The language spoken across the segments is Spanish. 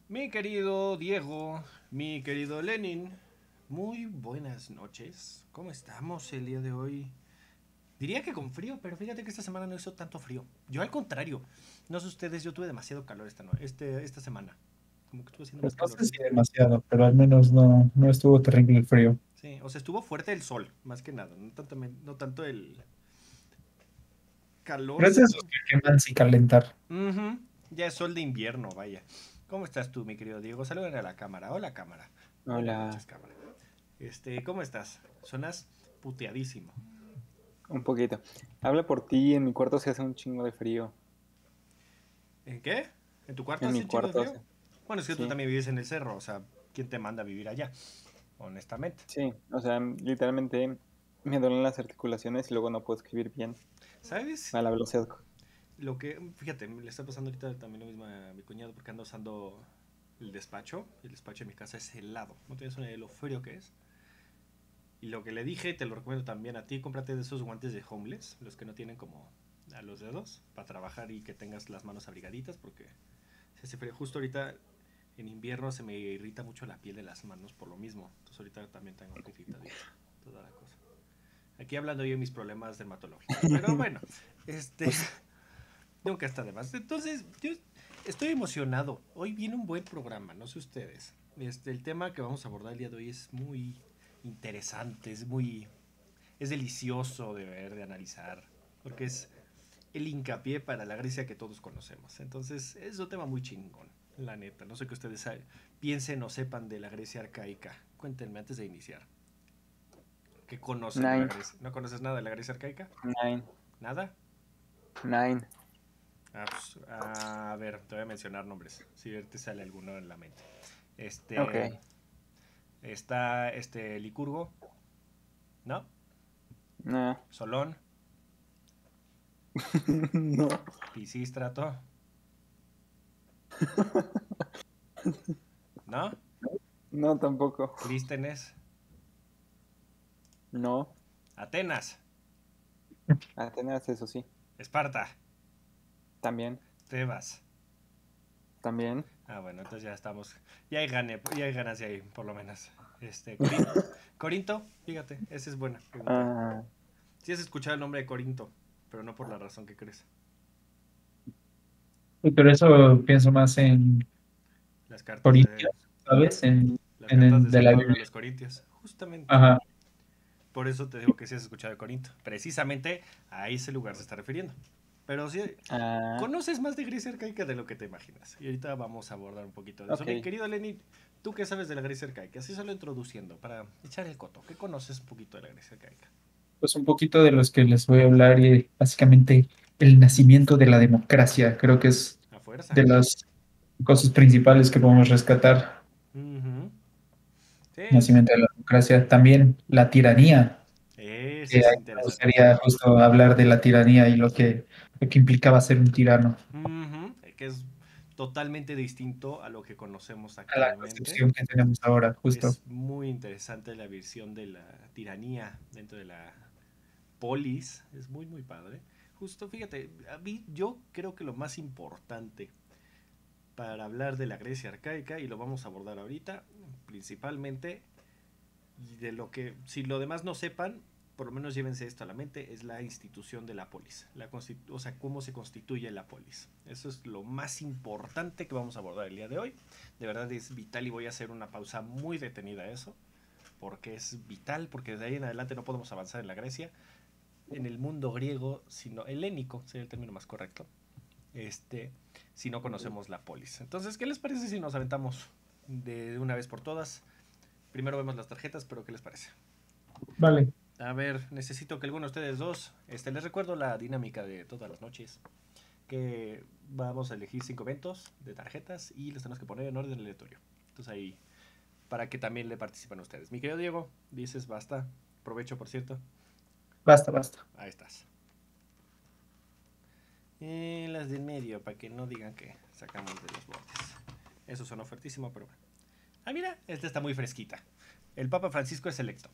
Mi querido Diego, mi querido Lenin, muy buenas noches. ¿Cómo estamos el día de hoy? Diría que con frío, pero fíjate que esta semana no hizo tanto frío. Yo al contrario, no sé ustedes, yo tuve demasiado calor esta semana. Como que estuvo haciendo Pues más no sé si calorcito. demasiado, pero al menos no estuvo terrible el frío. Sí, o sea, estuvo fuerte el sol, más que nada. No tanto el calor, Pero es de esos sino... que queman sin calentar. Ujú, ya es sol de invierno, vaya. ¿Cómo estás tú, mi querido Diego? Saluden a la cámara. Hola, cámara. Buenas Hola, noches, cámara. ¿Cómo estás? Suenas puteadísimo. un poquito. Habla por ti, en mi cuarto se hace un chingo de frío. ¿En qué? ¿En tu cuarto En hace mi un chingo de cuarto, frío? Bueno, es que tú sí, también vives en el cerro, o sea, ¿quién te manda a vivir allá? Honestamente. sí, o sea, literalmente me duelen las articulaciones y luego no puedo escribir bien ¿Sabes? a la velocidad. Fíjate, le está pasando ahorita también lo mismo a mi cuñado porque ando usando el despacho. Y el despacho de mi casa es helado. No tienes una idea de lo frío que es. Y lo que le dije, te lo recomiendo también a ti, cómprate de esos guantes de homeless, los que no tienen como a los dedos, para trabajar y que tengas las manos abrigaditas porque se hace frío. Justo ahorita en invierno se me irrita mucho la piel de las manos por lo mismo. Entonces ahorita también tengo que irritadito toda la cosa. Aquí hablando yo de mis problemas dermatológicos. Pero bueno, este Pues, nunca está de más. Entonces, yo estoy emocionado. Hoy viene un buen programa, no sé ustedes. El tema que vamos a abordar el día de hoy es muy interesante, es delicioso de ver, de analizar, porque es el hincapié para la Grecia que todos conocemos. Entonces, es un tema muy chingón, la neta. No sé qué ustedes piensen o sepan de la Grecia arcaica. Cuéntenme antes de iniciar. ¿Qué conocen de la Nine, Grecia? ¿No conoces nada de la Grecia arcaica? nine, ¿Nada? nine. A ver, te voy a mencionar nombres. Si te sale alguno en la mente. Ok, Este. Está Licurgo, ¿no? no, Solón, no, Pisístrato, ¿no? no tampoco. Clístenes, No, Atenas, Atenas, eso sí, Esparta, también, Tebas. también. Ah, bueno, entonces ya estamos. Ya hay ganas de ahí, por lo menos. Corinto, fíjate, esa es buena pregunta. Ah, Si has escuchado el nombre de Corinto, pero no por la razón que crees. y por eso pienso más en Las cartas de. Corintios, ¿sabes? Las cartas de De San la Pablo a Biblia. los Corintios, justamente. Ajá. Por eso te digo que si has escuchado de Corinto. Precisamente a ese lugar se está refiriendo. Pero si ah, conoces más de Grecia arcaica de lo que te imaginas. Y ahorita vamos a abordar un poquito de eso. ok. Mi querido Lenin, ¿tú qué sabes de la Grecia arcaica? Así solo introduciendo, para echar el coto. ¿Qué conoces un poquito de la Grecia arcaica? Pues un poquito de los que les voy a hablar y básicamente el nacimiento de la democracia. Creo que es A fuerza. de las cosas principales que podemos rescatar. Ujú. Sí, Nacimiento de la democracia. También la tiranía. ese Que es ahí me gustaría interesantísimo. justo hablar de la tiranía y lo que implicaba ser un tirano, Ujú. Que es totalmente distinto a lo que conocemos a la actualmente. concepción que tenemos ahora, justo. Es muy interesante la visión de la tiranía dentro de la polis. Es muy, muy padre. Justo, fíjate, a mí yo creo que lo más importante para hablar de la Grecia arcaica, y lo vamos a abordar ahorita, principalmente, y de lo que, si lo demás no sepan, por lo menos llévense esto a la mente, es la institución de la polis. O sea, cómo se constituye la polis. Eso es lo más importante que vamos a abordar el día de hoy. De verdad es vital y voy a hacer una pausa muy detenida a eso, porque es vital, porque de ahí en adelante no podemos avanzar en la Grecia, en el mundo griego, sino helénico, sería el término más correcto, este, si no conocemos la polis. Entonces, ¿qué les parece si nos aventamos de una vez por todas? Primero vemos las tarjetas, pero ¿qué les parece? Vale. A ver, necesito que alguno de ustedes dos, les recuerdo la dinámica de todas las noches, que vamos a elegir 5 eventos de tarjetas y los tenemos que poner en orden aleatorio. Entonces ahí, para que también le participen ustedes. Mi querido Diego, dices basta. Provecho, por cierto. Basta, basta. Ahí estás. Las del medio, para que no digan que sacamos de los bordes. Eso sonó fuertísimo, pero bueno. Ah, mira, esta está muy fresquita. El Papa Francisco es electo.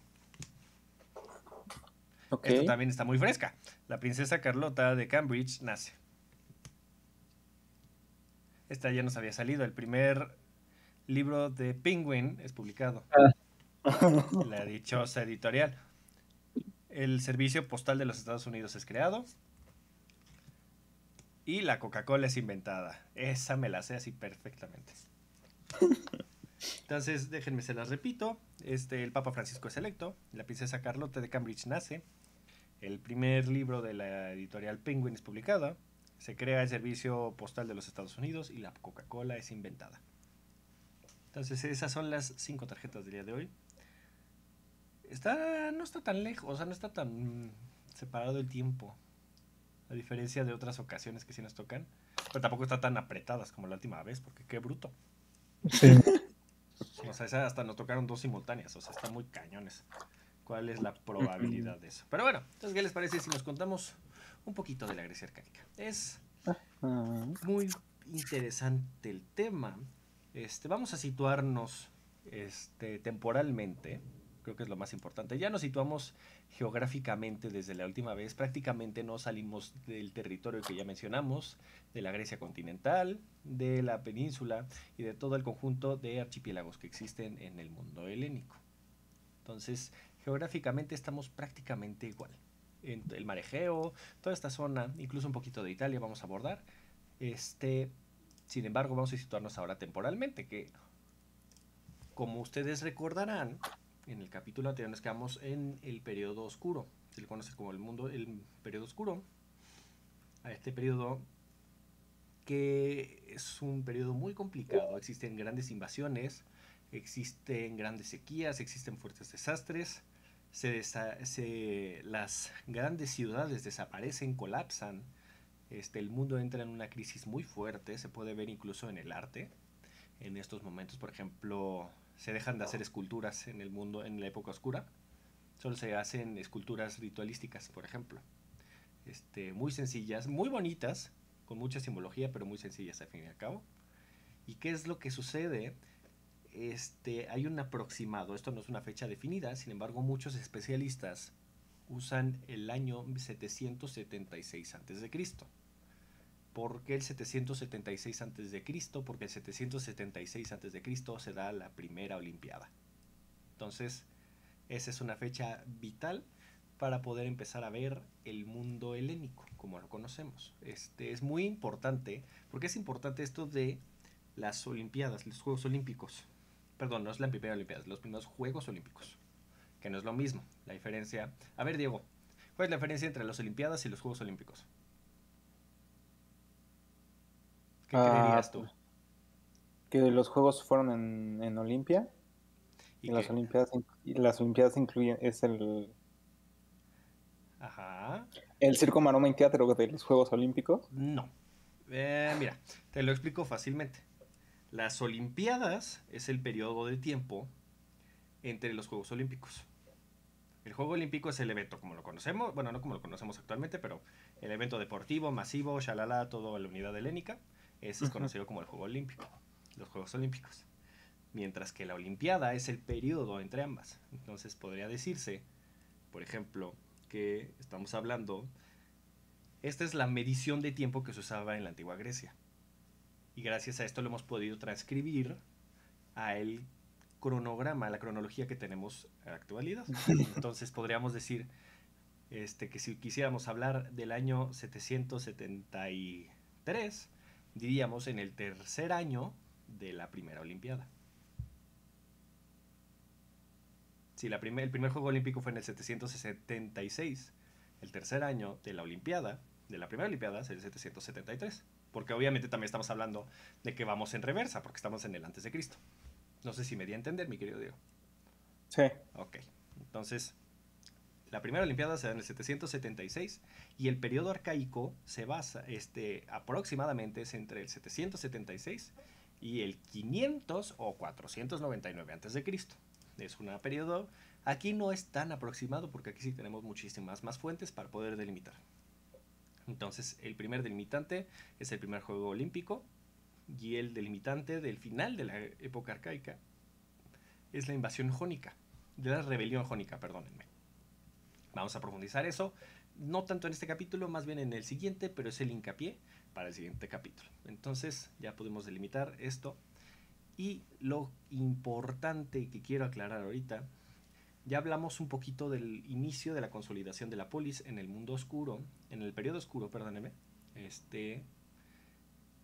Ok, Esta también está muy fresca. La princesa Carlota de Cambridge nace. Esta ya nos había salido. El primer libro de Penguin es publicado. La dichosa editorial. El servicio postal de los Estados Unidos es creado. Y la Coca-Cola es inventada. Esa me la sé así perfectamente. Entonces, déjenme se las repito. El Papa Francisco es electo. La princesa Carlota de Cambridge nace. El primer libro de la editorial Penguin es publicado. Se crea el servicio postal de los Estados Unidos y la Coca-Cola es inventada. Entonces, esas son las 5 tarjetas del día de hoy. No está tan lejos, o sea, no está tan separado el tiempo. A diferencia de otras ocasiones que sí nos tocan. Pero tampoco está tan apretadas como la última vez, porque qué bruto. Sí. O sea, esa hasta nos tocaron 2 simultáneas, o sea, están muy cañones. ¿Cuál es la probabilidad de eso? Pero bueno, entonces, ¿qué les parece si nos contamos un poquito de la Grecia arcaica? Es muy interesante el tema. Vamos a situarnos temporalmente, creo que es lo más importante. Ya nos situamos geográficamente desde la última vez, prácticamente no salimos del territorio que ya mencionamos, de la Grecia continental, de la península y de todo el conjunto de archipiélagos que existen en el mundo helénico. Entonces, geográficamente estamos prácticamente igual. En el mar Egeo, toda esta zona, incluso un poquito de Italia vamos a abordar. Sin embargo, vamos a situarnos ahora temporalmente, que como ustedes recordarán, en el capítulo anterior nos quedamos en el periodo oscuro. Se le conoce como el periodo oscuro. A este periodo que es un periodo muy complicado. Existen grandes invasiones, existen grandes sequías, existen fuertes desastres. Las grandes ciudades desaparecen, colapsan. El mundo entra en una crisis muy fuerte. Se puede ver incluso en el arte. En estos momentos, por ejemplo, se dejan de hacer esculturas en el mundo en la época oscura. Solo se hacen esculturas ritualísticas, por ejemplo. Muy sencillas, muy bonitas, con mucha simbología, pero muy sencillas al fin y al cabo. ¿Y qué es lo que sucede? Hay un aproximado, esto no es una fecha definida, sin embargo muchos especialistas usan el año 776 a.C. ¿Por qué el 776 a.C.? Porque el 776 a.C. se da la primera Olimpiada. Entonces, esa es una fecha vital para poder empezar a ver el mundo helénico, como lo conocemos. Es muy importante, porque es importante esto de las Olimpiadas, los Juegos Olímpicos. Perdón, no es la primera Olimpiada, los primeros Juegos Olímpicos, que no es lo mismo. La diferencia... A ver, Diego, ¿cuál es la diferencia entre las Olimpiadas y los Juegos Olímpicos? ¿Qué creerías tú? Que los juegos fueron en Olimpia ¿Y y qué? las Olimpiadas incluyen Ajá. el circo, maroma y teatro de los Juegos Olímpicos. No. Mira, te lo explico fácilmente. Las Olimpiadas es el periodo de tiempo entre los Juegos Olímpicos. El Juego Olímpico es el evento como lo conocemos, bueno, no como lo conocemos actualmente, pero el evento deportivo, masivo, shalala, toda la unidad helénica, ese es conocido como el Juego Olímpico, los Juegos Olímpicos. Mientras que la Olimpiada es el periodo entre ambas. Entonces podría decirse, por ejemplo, que estamos hablando, esta es la medición de tiempo que se usaba en la antigua Grecia. Y gracias a esto lo hemos podido transcribir a el cronograma, la cronología que tenemos en la actualidad. Entonces podríamos decir que si quisiéramos hablar del año 773, diríamos en el tercer año de la primera Olimpiada. Si el primer Juego Olímpico fue en el 776, el tercer año de la Olimpiada, de la primera Olimpiada, es el 773. Porque obviamente también estamos hablando de que vamos en reversa, porque estamos en el antes de Cristo. No sé si me di a entender, mi querido Diego. Sí. Ok, entonces la primera Olimpiada se da en el 776 y el periodo arcaico se basa, aproximadamente es entre el 776 y el 500 o 499 a.C. Es un periodo, aquí no es tan aproximado porque aquí sí tenemos muchísimas más fuentes para poder delimitar. Entonces, el primer delimitante es el primer Juego Olímpico y el delimitante del final de la época arcaica es la invasión jónica, de la rebelión jónica, perdónenme. Vamos a profundizar eso, no tanto en este capítulo, más bien en el siguiente, pero es el hincapié para el siguiente capítulo. Entonces, ya podemos delimitar esto. Y lo importante que quiero aclarar ahorita, ya hablamos un poquito del inicio de la consolidación de la polis en el mundo oscuro, en el periodo oscuro, perdóneme.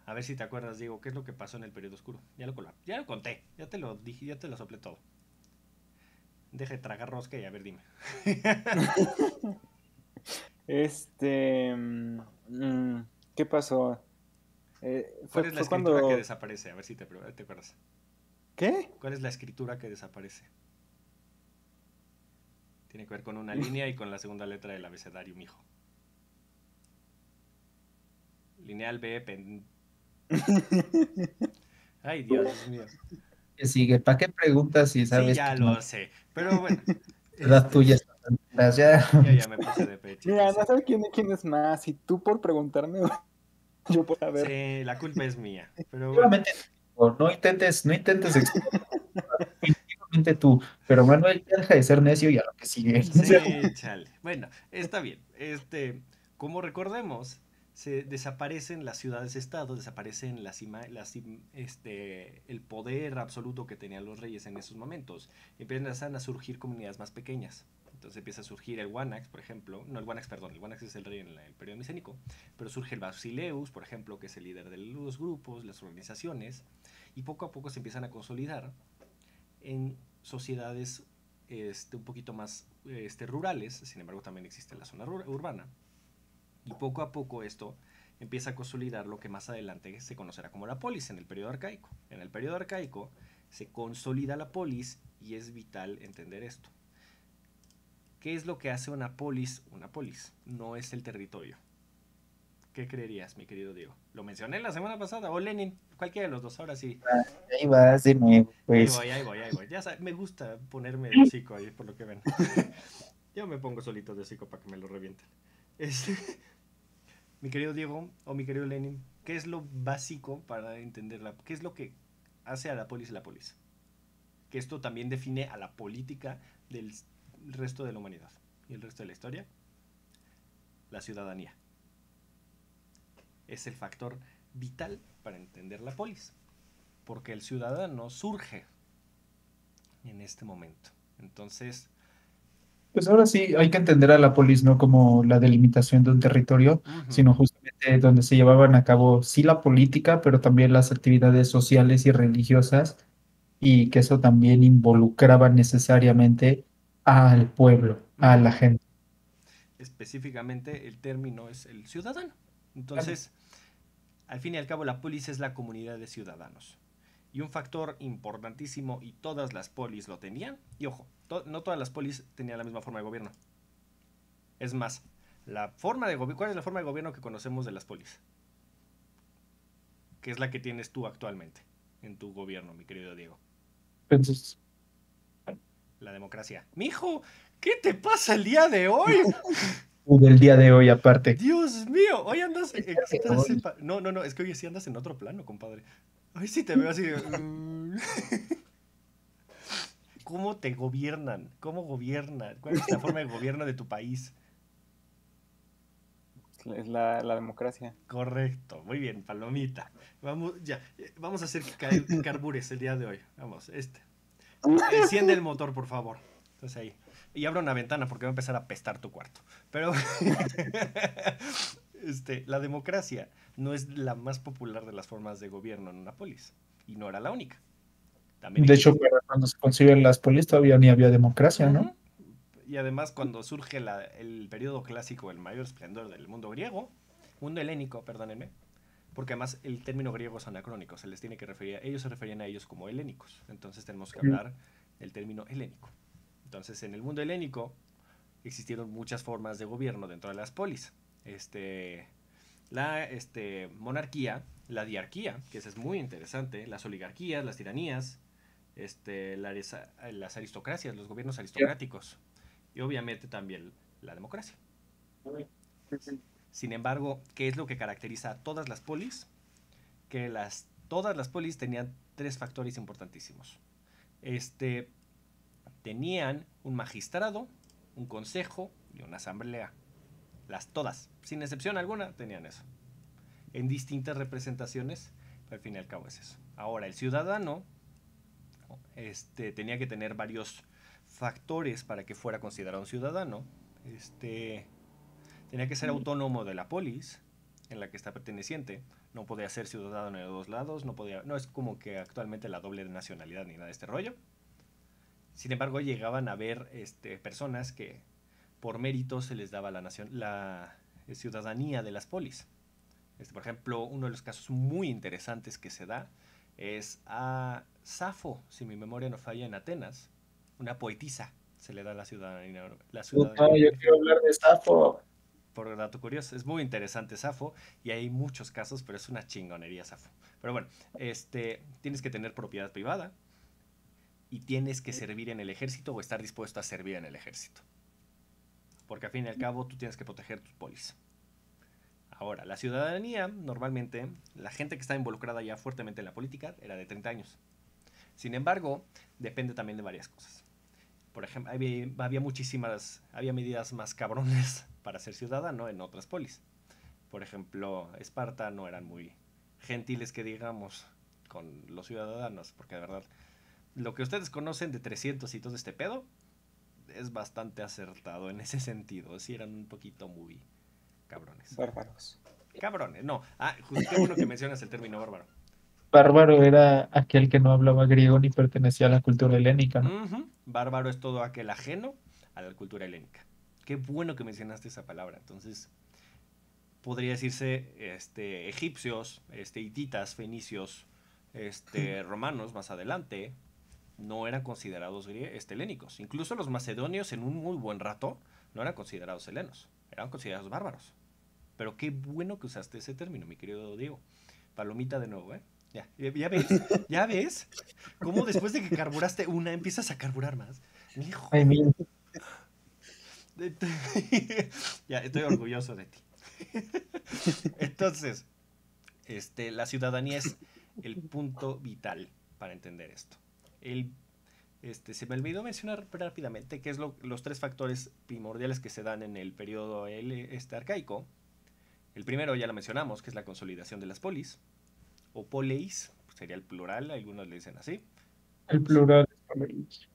A ver si te acuerdas, Diego, qué es lo que pasó en el periodo oscuro. Ya lo conté, ya te lo dije, ya te lo soplé todo. Deja de tragar rosca y a ver, dime. ¿Qué pasó? ¿Cuál es la Fue escritura que cuando... desaparece? A ver si te acuerdas. ¿Qué? ¿Cuál es la escritura que desaparece? Tiene que ver con una línea y con la segunda letra del abecedario, mijo. Lineal B, Ay, Dios mío. Que sigue, ¿para qué preguntas si Sí, sabes que ya no lo sé. Pero bueno, edad tuya está tan atrás? Ya, yo ya me puse de pechito, Mira, sí. no sé quién es más. Y tú por preguntarme, yo puedo saber. Sí, la culpa es mía. Pero bueno. efectivamente, no intentes explicar, definitivamente tú, pero Manuel, ya deja de ser necio y a lo que sigue. Sí, chale. Bueno, está bien. Como recordemos, se desaparecen las ciudades-estados, desaparecen el poder absoluto que tenían los reyes en esos momentos. Empiezan a surgir comunidades más pequeñas. Entonces empieza a surgir el Wanax, por ejemplo. No, el Wanax, perdón. El Wanax es el rey en el periodo micénico. Pero surge el Basileus, por ejemplo, que es el líder de los grupos, las organizaciones. Y poco a poco se empiezan a consolidar en sociedades un poquito más rurales, sin embargo también existe la zona urbana, y poco a poco esto empieza a consolidar lo que más adelante se conocerá como la polis en el periodo arcaico. En el periodo arcaico se consolida la polis y es vital entender esto. ¿Qué es lo que hace una polis? Una polis no es el territorio. ¿Qué creerías, mi querido Diego? Lo mencioné la semana pasada, o Lenin, cualquiera de los dos, ahora sí. Ahí vas de nuevo, Ahí pues. voy, ahí voy, ahí voy. Ya sabes, me gusta ponerme de hocico ahí, por lo que ven. Yo me pongo solito de hocico para que me lo revienten. Este, mi querido Diego, o mi querido Lenin, ¿qué es lo básico para entenderla? ¿Qué es lo que hace a la polis la polis? Que esto también define a la política del resto de la humanidad y el resto de la historia. La ciudadanía. Es el factor vital para entender la polis. Porque el ciudadano surge en este momento. Entonces, Pues ahora sí, hay que entender a la polis no como la delimitación de un territorio, uh-huh. sino justamente donde se llevaban a cabo, sí, la política, pero también las actividades sociales y religiosas, y que eso también involucraba necesariamente al pueblo, a Uh-huh. la gente. Específicamente el término es el ciudadano. Entonces, al fin y al cabo, la polis es la comunidad de ciudadanos. Y un factor importantísimo, y todas las polis lo tenían, y ojo, no todas las polis tenían la misma forma de gobierno. Es más, ¿cuál es la forma de gobierno que conocemos de las polis? ¿Qué es la que tienes tú actualmente en tu gobierno, mi querido Diego? Entonces, La democracia. Mijo, ¿qué te pasa el día de hoy? del día de hoy aparte. Dios mío, hoy andas El día de hoy. No, no, no, es que hoy sí andas en otro plano, compadre. Hoy sí te veo así de... ¿Cómo te gobiernan? ¿Cómo gobiernan? ¿Cuál es la forma de gobierno de tu país? Es la democracia. Correcto, muy bien, palomita. Vamos a hacer carbures el día de hoy. Vamos, enciende el motor, por favor. Entonces ahí. Y abra una ventana porque va a empezar a apestar tu cuarto. Pero la democracia no es la más popular de las formas de gobierno en una polis. Y no era la única. También De hecho, existe. para cuando se consiguen las polis todavía ni había democracia, ¿no? Uh-huh. Y además cuando surge el periodo clásico, el mayor esplendor del mundo griego, mundo helénico, perdónenme, porque además el término griego es anacrónico, se les tiene que referir, ellos se referían a ellos como helénicos, entonces tenemos que hablar del término helénico. Entonces en el mundo helénico existieron muchas formas de gobierno dentro de las polis. La monarquía, la diarquía, que eso es muy interesante, las oligarquías, las tiranías, las aristocracias, los gobiernos aristocráticos y obviamente también la democracia. Sin embargo, ¿qué es lo que caracteriza a todas las polis? Que todas las polis tenían tres factores importantísimos. Tenían un magistrado, un consejo y una asamblea. Todas, sin excepción alguna, tenían eso. En distintas representaciones, pero al fin y al cabo es eso. Ahora, el ciudadano ¿no? Tenía que tener varios factores para que fuera considerado un ciudadano. Tenía que ser autónomo de la polis en la que está perteneciente. No podía ser ciudadano de dos lados. No es como que actualmente la doble nacionalidad ni nada de este rollo. Sin embargo, llegaban a haber personas que por mérito se les daba la ciudadanía de las polis. Por ejemplo, uno de los casos muy interesantes que se da es a Safo, si mi memoria no falla, en Atenas, una poetisa, se le da la ciudadanía, Puta, yo quiero hablar de Safo. por dato curioso. Es muy interesante Safo y hay muchos casos, pero es una chingonería Safo. Pero bueno, tienes que tener propiedad privada y tienes que servir en el ejército o estar dispuesto a servir en el ejército. Porque al fin y al cabo tú tienes que proteger tus polis. Ahora, la ciudadanía, normalmente, la gente que está involucrada ya fuertemente en la política era de 30 años. Sin embargo, depende también de varias cosas. Por ejemplo, había medidas más cabrones para ser ciudadano en otras polis. Por ejemplo, Esparta no eran muy gentiles, que digamos, con los ciudadanos, porque de verdad, lo que ustedes conocen de 300 y todo este pedo, es bastante acertado en ese sentido. Sí, eran un poquito muy cabrones. Bárbaros. Cabrones, no. Qué bueno que mencionas el término bárbaro. Bárbaro era aquel que no hablaba griego ni pertenecía a la cultura helénica, ¿no? Bárbaro es todo aquel ajeno a la cultura helénica. Qué bueno que mencionaste esa palabra. Entonces, podría decirse egipcios, hititas, fenicios, romanos más adelante, no eran considerados helénicos. Incluso los macedonios en un muy buen rato no eran considerados helenos, eran considerados bárbaros. Pero qué bueno que usaste ese término, mi querido Diego. Palomita de nuevo, ¿eh? Ya ves, cómo después de que carburaste una, empiezas a carburar más. Hijo. Ay, mira. Ya, estoy orgulloso de ti. Entonces, la ciudadanía es el punto vital para entender esto. Se me olvidó mencionar rápidamente que es los tres factores primordiales que se dan en el periodo arcaico. El primero ya lo mencionamos, que es la consolidación de las polis, o poleis, sería el plural, algunos le dicen así. El plural.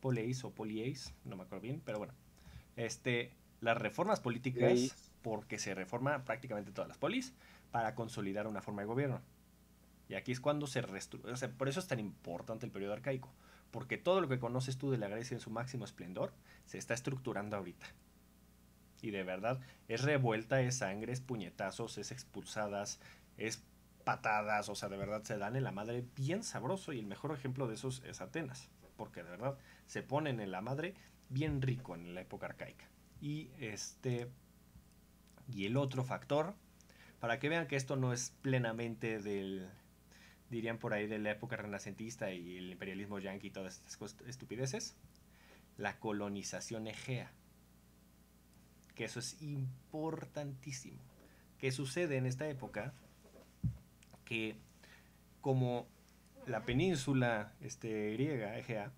Poleis o polieis, no me acuerdo bien, pero bueno. Las reformas políticas, porque se reforma prácticamente todas las polis para consolidar una forma de gobierno. Y aquí es cuando se reestructura. O sea, por eso es tan importante el periodo arcaico, porque todo lo que conoces tú de la Grecia en su máximo esplendor se está estructurando ahorita. Y de verdad, es revuelta, es sangre, es puñetazos, es expulsadas, es patadas, o sea, de verdad se dan en la madre bien sabroso, y el mejor ejemplo de esos es Atenas, porque de verdad se ponen en la madre bien rico en la época arcaica. Y el otro factor, para que vean que esto no es plenamente dirían por ahí, de la época renacentista y el imperialismo yanqui y todas estas estupideces, la colonización egea. Que eso es importantísimo. ¿Qué sucede en esta época? Que como la península griega, Egea,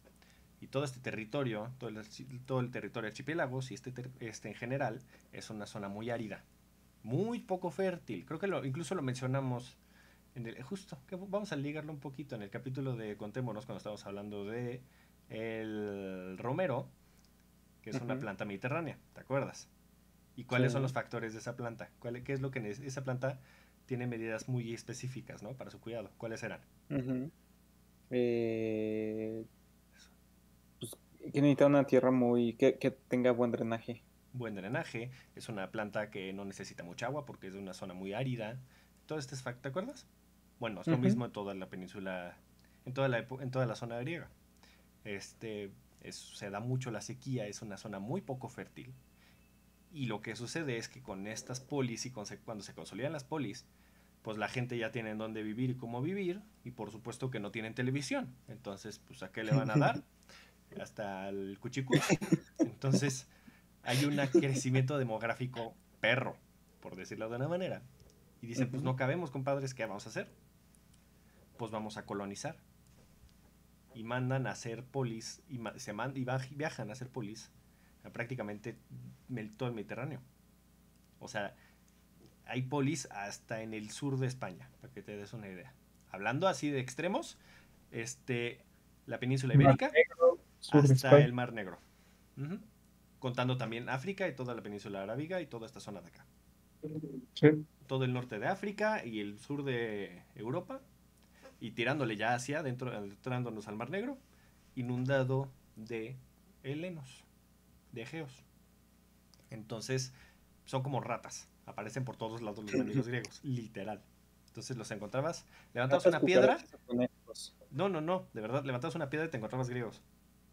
y todo este territorio, todo el territorio archipiélagos, y en general, es una zona muy árida, muy poco fértil. Creo que incluso lo mencionamos justo, que vamos a ligarlo un poquito en el capítulo de Contémonos, cuando estábamos hablando de el romero, que es una planta mediterránea, ¿te acuerdas? ¿Y cuáles son los factores de esa planta? ¿Qué es lo que esa planta tiene medidas muy específicas, ¿no? Para su cuidado? ¿Cuáles eran? Pues, que necesita una tierra que tenga buen drenaje. Buen drenaje, es una planta que no necesita mucha agua porque es de una zona muy árida. Todo este factor, ¿te acuerdas? Bueno, es lo mismo en toda la península, en toda la zona griega. Se da mucho la sequía, es una zona muy poco fértil. Y lo que sucede es que con estas polis y cuando se consolidan las polis, pues la gente ya tiene dónde vivir y cómo vivir, y por supuesto que no tienen televisión. Entonces, pues ¿a qué le van a dar? Hasta el cuchicuchi. Entonces, hay un crecimiento demográfico perro, por decirlo de una manera. Y dicen, pues no cabemos, compadres, ¿qué vamos a hacer? Pues vamos a colonizar. Y mandan a hacer polis, y viajan a hacer polis a prácticamente todo el Mediterráneo. O sea, hay polis hasta en el sur de España, para que te des una idea. Hablando así de extremos, la península Mar ibérica Negro, sur de hasta España. el Mar Negro. Ujú. Contando también África y toda la península arábiga y toda esta zona de acá. Sí. Todo el norte de África y el sur de Europa y tirándole ya hacia adentro, entrándonos al Mar Negro, inundado de helenos, de egeos. Entonces, son como ratas, aparecen por todos lados los mendigos griegos, literal. Entonces los encontrabas, levantabas Ratas, una piedra, cucarachas o conejos. no, de verdad, levantabas una piedra y te encontrabas griegos.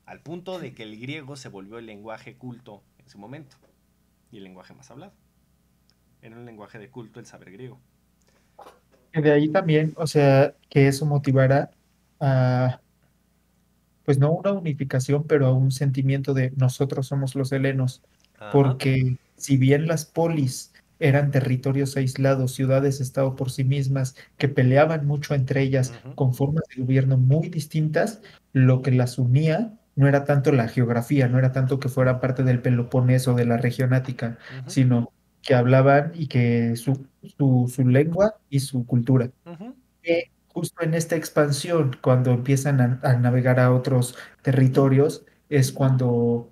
Al punto de que el griego se volvió el lenguaje culto en su momento y el lenguaje más hablado. Era un lenguaje de culto el saber griego. Y de ahí también, o sea, que eso motivara a, pues no una unificación, pero a un sentimiento de nosotros somos los helenos, Ajá. porque si bien las polis eran territorios aislados, ciudades-estado por sí mismas, que peleaban mucho entre ellas Ujú, con formas de gobierno muy distintas, lo que las unía no era tanto la geografía, no era tanto que fuera parte del Peloponeso, de la región ática, ujú, sino que hablaban y que su lengua y su cultura ujú. que justo en esta expansión, cuando empiezan a navegar a otros territorios, es cuando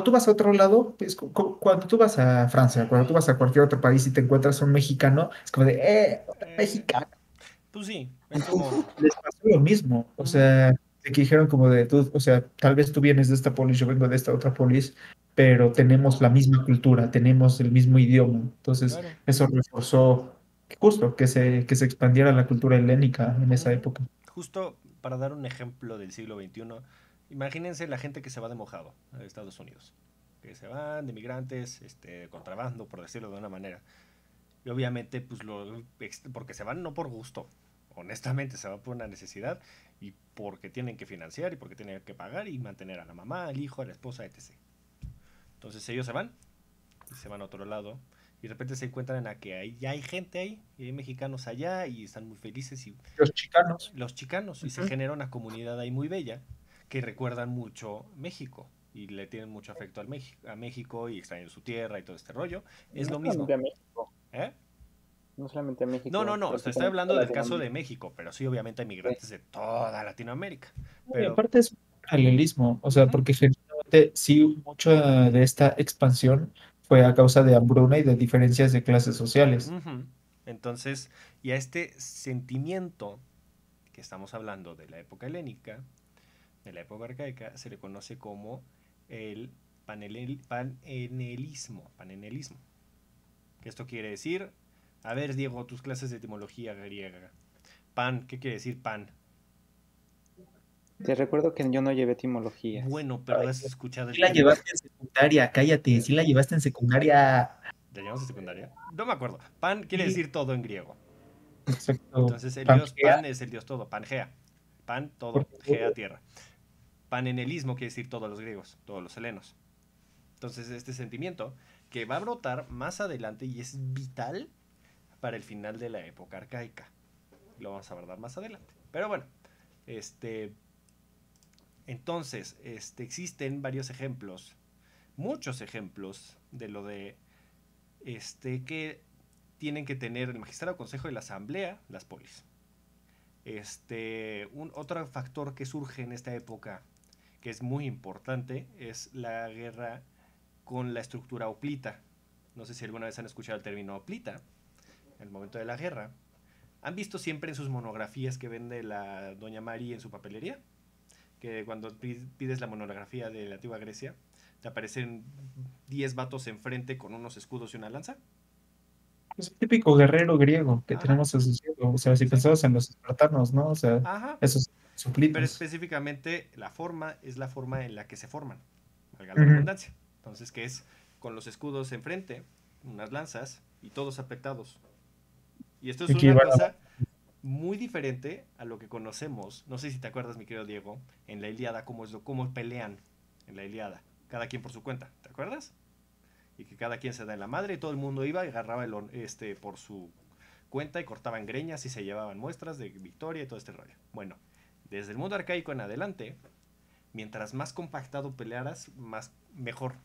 tú vas a otro lado, pues, cuando tú vas a Francia, cuando tú vas a cualquier otro país y te encuentras un mexicano, es como de, otro Eh, mexicano. pues sí, es como... Les pasó lo mismo, o Ujú, sea, de que dijeron como de, tú, o sea, tal vez tú vienes de esta polis, yo vengo de esta otra polis, pero tenemos la misma cultura, tenemos el mismo idioma, entonces claro. eso reforzó justo que se expandiera la cultura helénica en esa Ujú. época. Justo para dar un ejemplo del siglo XXI, imagínense la gente que se va de mojado a Estados Unidos, que se van de migrantes, contrabando, por decirlo de una manera. Y obviamente, pues porque se van no por gusto, honestamente, se van por una necesidad y porque tienen que financiar y porque tienen que pagar y mantener a la mamá, al hijo, a la esposa, etc. Entonces ellos se van y se van a otro lado y de repente se encuentran a que ya hay gente ahí y hay mexicanos allá y están muy felices y Los chicanos. los chicanos y se Ujú. genera una comunidad ahí muy bella que recuerdan mucho México y le tienen mucho afecto a México y extrañan su tierra y todo este rollo. Es No lo mismo. solamente a México, ¿Eh? no solamente a No, México, no, estoy prácticamente hablando toda del caso de Latinoamérica. México, pero sí, obviamente hay Sí. migrantes de toda Latinoamérica. Y Pero, aparte es un paralelismo, o sea, ujú, porque generalmente sí, mucha de esta expansión fue a causa de hambruna y de diferencias de clases sociales. ujú. Entonces, y a este sentimiento que estamos hablando de la época helénica, de la época arcaica, se le conoce como el panenelismo. ¿Qué esto quiere decir? A ver, Diego, tus clases de etimología griega. Pan, ¿qué quiere decir pan? Te recuerdo que yo no llevé etimologías. Bueno, pero has escuchado Sí el la término. llevaste en secundaria, cállate, sí la llevaste en secundaria. ¿La llamamos de secundaria? No me acuerdo. Pan quiere Sí, decir todo en griego. exacto. Entonces el dios Pangea, Pan es el dios todo, Pangea. Pan, todo, porque Gea, tierra. Panenelismo quiere decir todos los griegos, todos los helenos. Entonces este sentimiento que va a brotar más adelante y es vital para el final de la época arcaica. Lo vamos a abordar más adelante. Pero bueno, este, entonces existen varios ejemplos, muchos ejemplos de lo de que tienen que tener el magistrado, consejo y la asamblea, las polis. Otro factor que surge en esta época, que es muy importante, es la guerra con la estructura hoplita. No sé si alguna vez han escuchado el término hoplita, en el momento de la guerra. ¿Han visto siempre en sus monografías que vende la doña Mari en su papelería? Que cuando pides la monografía de la antigua Grecia, te aparecen 10 vatos enfrente con unos escudos y una lanza. es el típico guerrero griego que Ajá, tenemos asociado. O sea, si sí, pensabas en los espartanos, ¿no? O sea, ajá. esos Pero suplitos. específicamente la forma es la forma en la que se forman, valga la Ujú. redundancia. Entonces, que es con los escudos enfrente, unas lanzas y todos apretados. Y esto es Aquí una van a... cosa muy diferente a lo que conocemos. No sé si te acuerdas, mi querido Diego, en la Ilíada, cómo pelean en la Ilíada. Cada quien por su cuenta, ¿te acuerdas? Y que cada quien se da en la madre y todo el mundo iba y agarraba por su cuenta y cortaban greñas y se llevaban muestras de victoria y todo este rollo. Bueno, desde el mundo arcaico en adelante, mientras más compactado pelearas, mejor.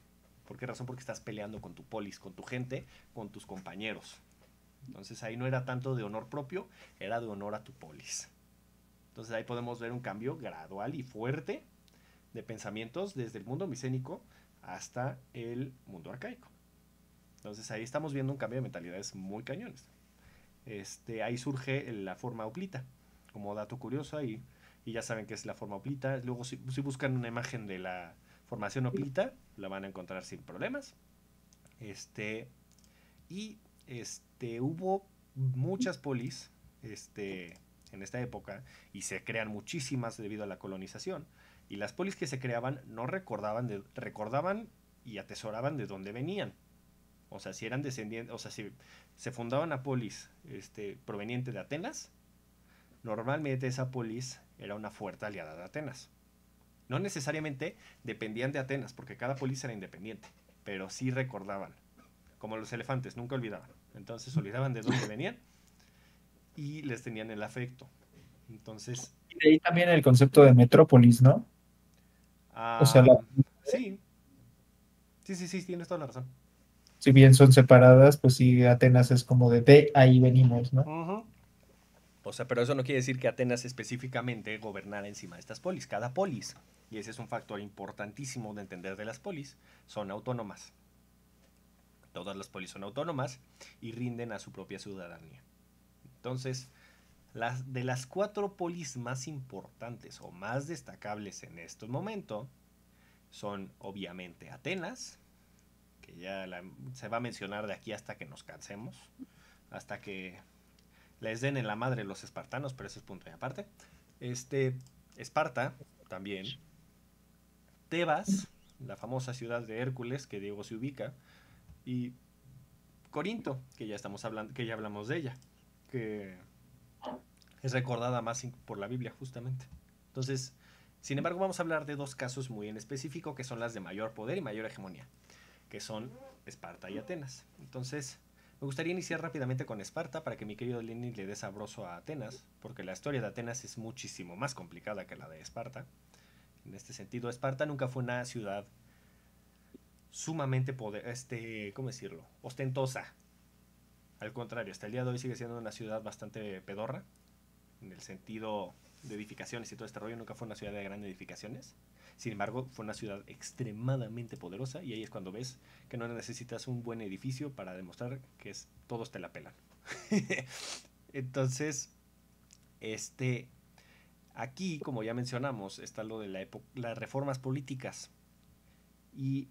¿Por qué razón? Porque estás peleando con tu polis, con tu gente, con tus compañeros. Entonces ahí no era tanto de honor propio, era de honor a tu polis. Entonces ahí podemos ver un cambio gradual y fuerte de pensamientos desde el mundo micénico hasta el mundo arcaico. Entonces ahí estamos viendo un cambio de mentalidades muy cañones. Ahí surge la forma hoplita, como dato curioso ahí, y ya saben qué es la forma hoplita. Luego si buscan una imagen de la formación hoplita, la van a encontrar sin problemas. Y hubo muchas polis en esta época, y se crean muchísimas debido a la colonización. Y las polis que se creaban no recordaban y atesoraban de dónde venían. O sea, si eran descendientes, o sea, si se fundaba una polis proveniente de Atenas, normalmente esa polis era una fuerte aliada de Atenas. No necesariamente dependían de Atenas, porque cada polis era independiente, pero sí recordaban, como los elefantes, nunca olvidaban. Entonces olvidaban de dónde venían y les tenían el afecto. Entonces, Y de ahí también el concepto de metrópolis, ¿no? O sea, sí, sí, tienes toda la razón. si bien son separadas, pues sí, Atenas es como de ahí venimos, ¿no? Uh-huh. O sea, pero eso no quiere decir que Atenas específicamente gobernara encima de estas polis. Cada polis, y ese es un factor importantísimo de entender de las polis, son autónomas. Todas las polis son autónomas y rinden a su propia ciudadanía. Entonces, de las 4 polis más importantes o más destacables en este momento son obviamente Atenas, que ya se va a mencionar de aquí hasta que nos cansemos, hasta que les den en la madre los espartanos, pero ese es punto y aparte. Esparta también, Tebas, la famosa ciudad de Hércules que Diego se ubica, y Corinto, que ya estamos hablando, que ya hablamos de ella, que es recordada más por la Biblia justamente. Entonces, sin embargo, vamos a hablar de 2 casos muy en específico, que son las de mayor poder y mayor hegemonía, que son Esparta y Atenas. Entonces, me gustaría iniciar rápidamente con Esparta para que mi querido Lenny le dé sabroso a Atenas, porque la historia de Atenas es muchísimo más complicada que la de Esparta. En este sentido, Esparta nunca fue una ciudad sumamente ¿cómo decirlo? Ostentosa. Al contrario, hasta el día de hoy sigue siendo una ciudad bastante pedorra, en el sentido de edificaciones y todo este rollo. Nunca fue una ciudad de grandes edificaciones. Sin embargo, fue una ciudad extremadamente poderosa, y ahí es cuando ves que no necesitas un buen edificio para demostrar que todos te la pelan. Entonces, aquí, como ya mencionamos, está lo de las reformas políticas. Y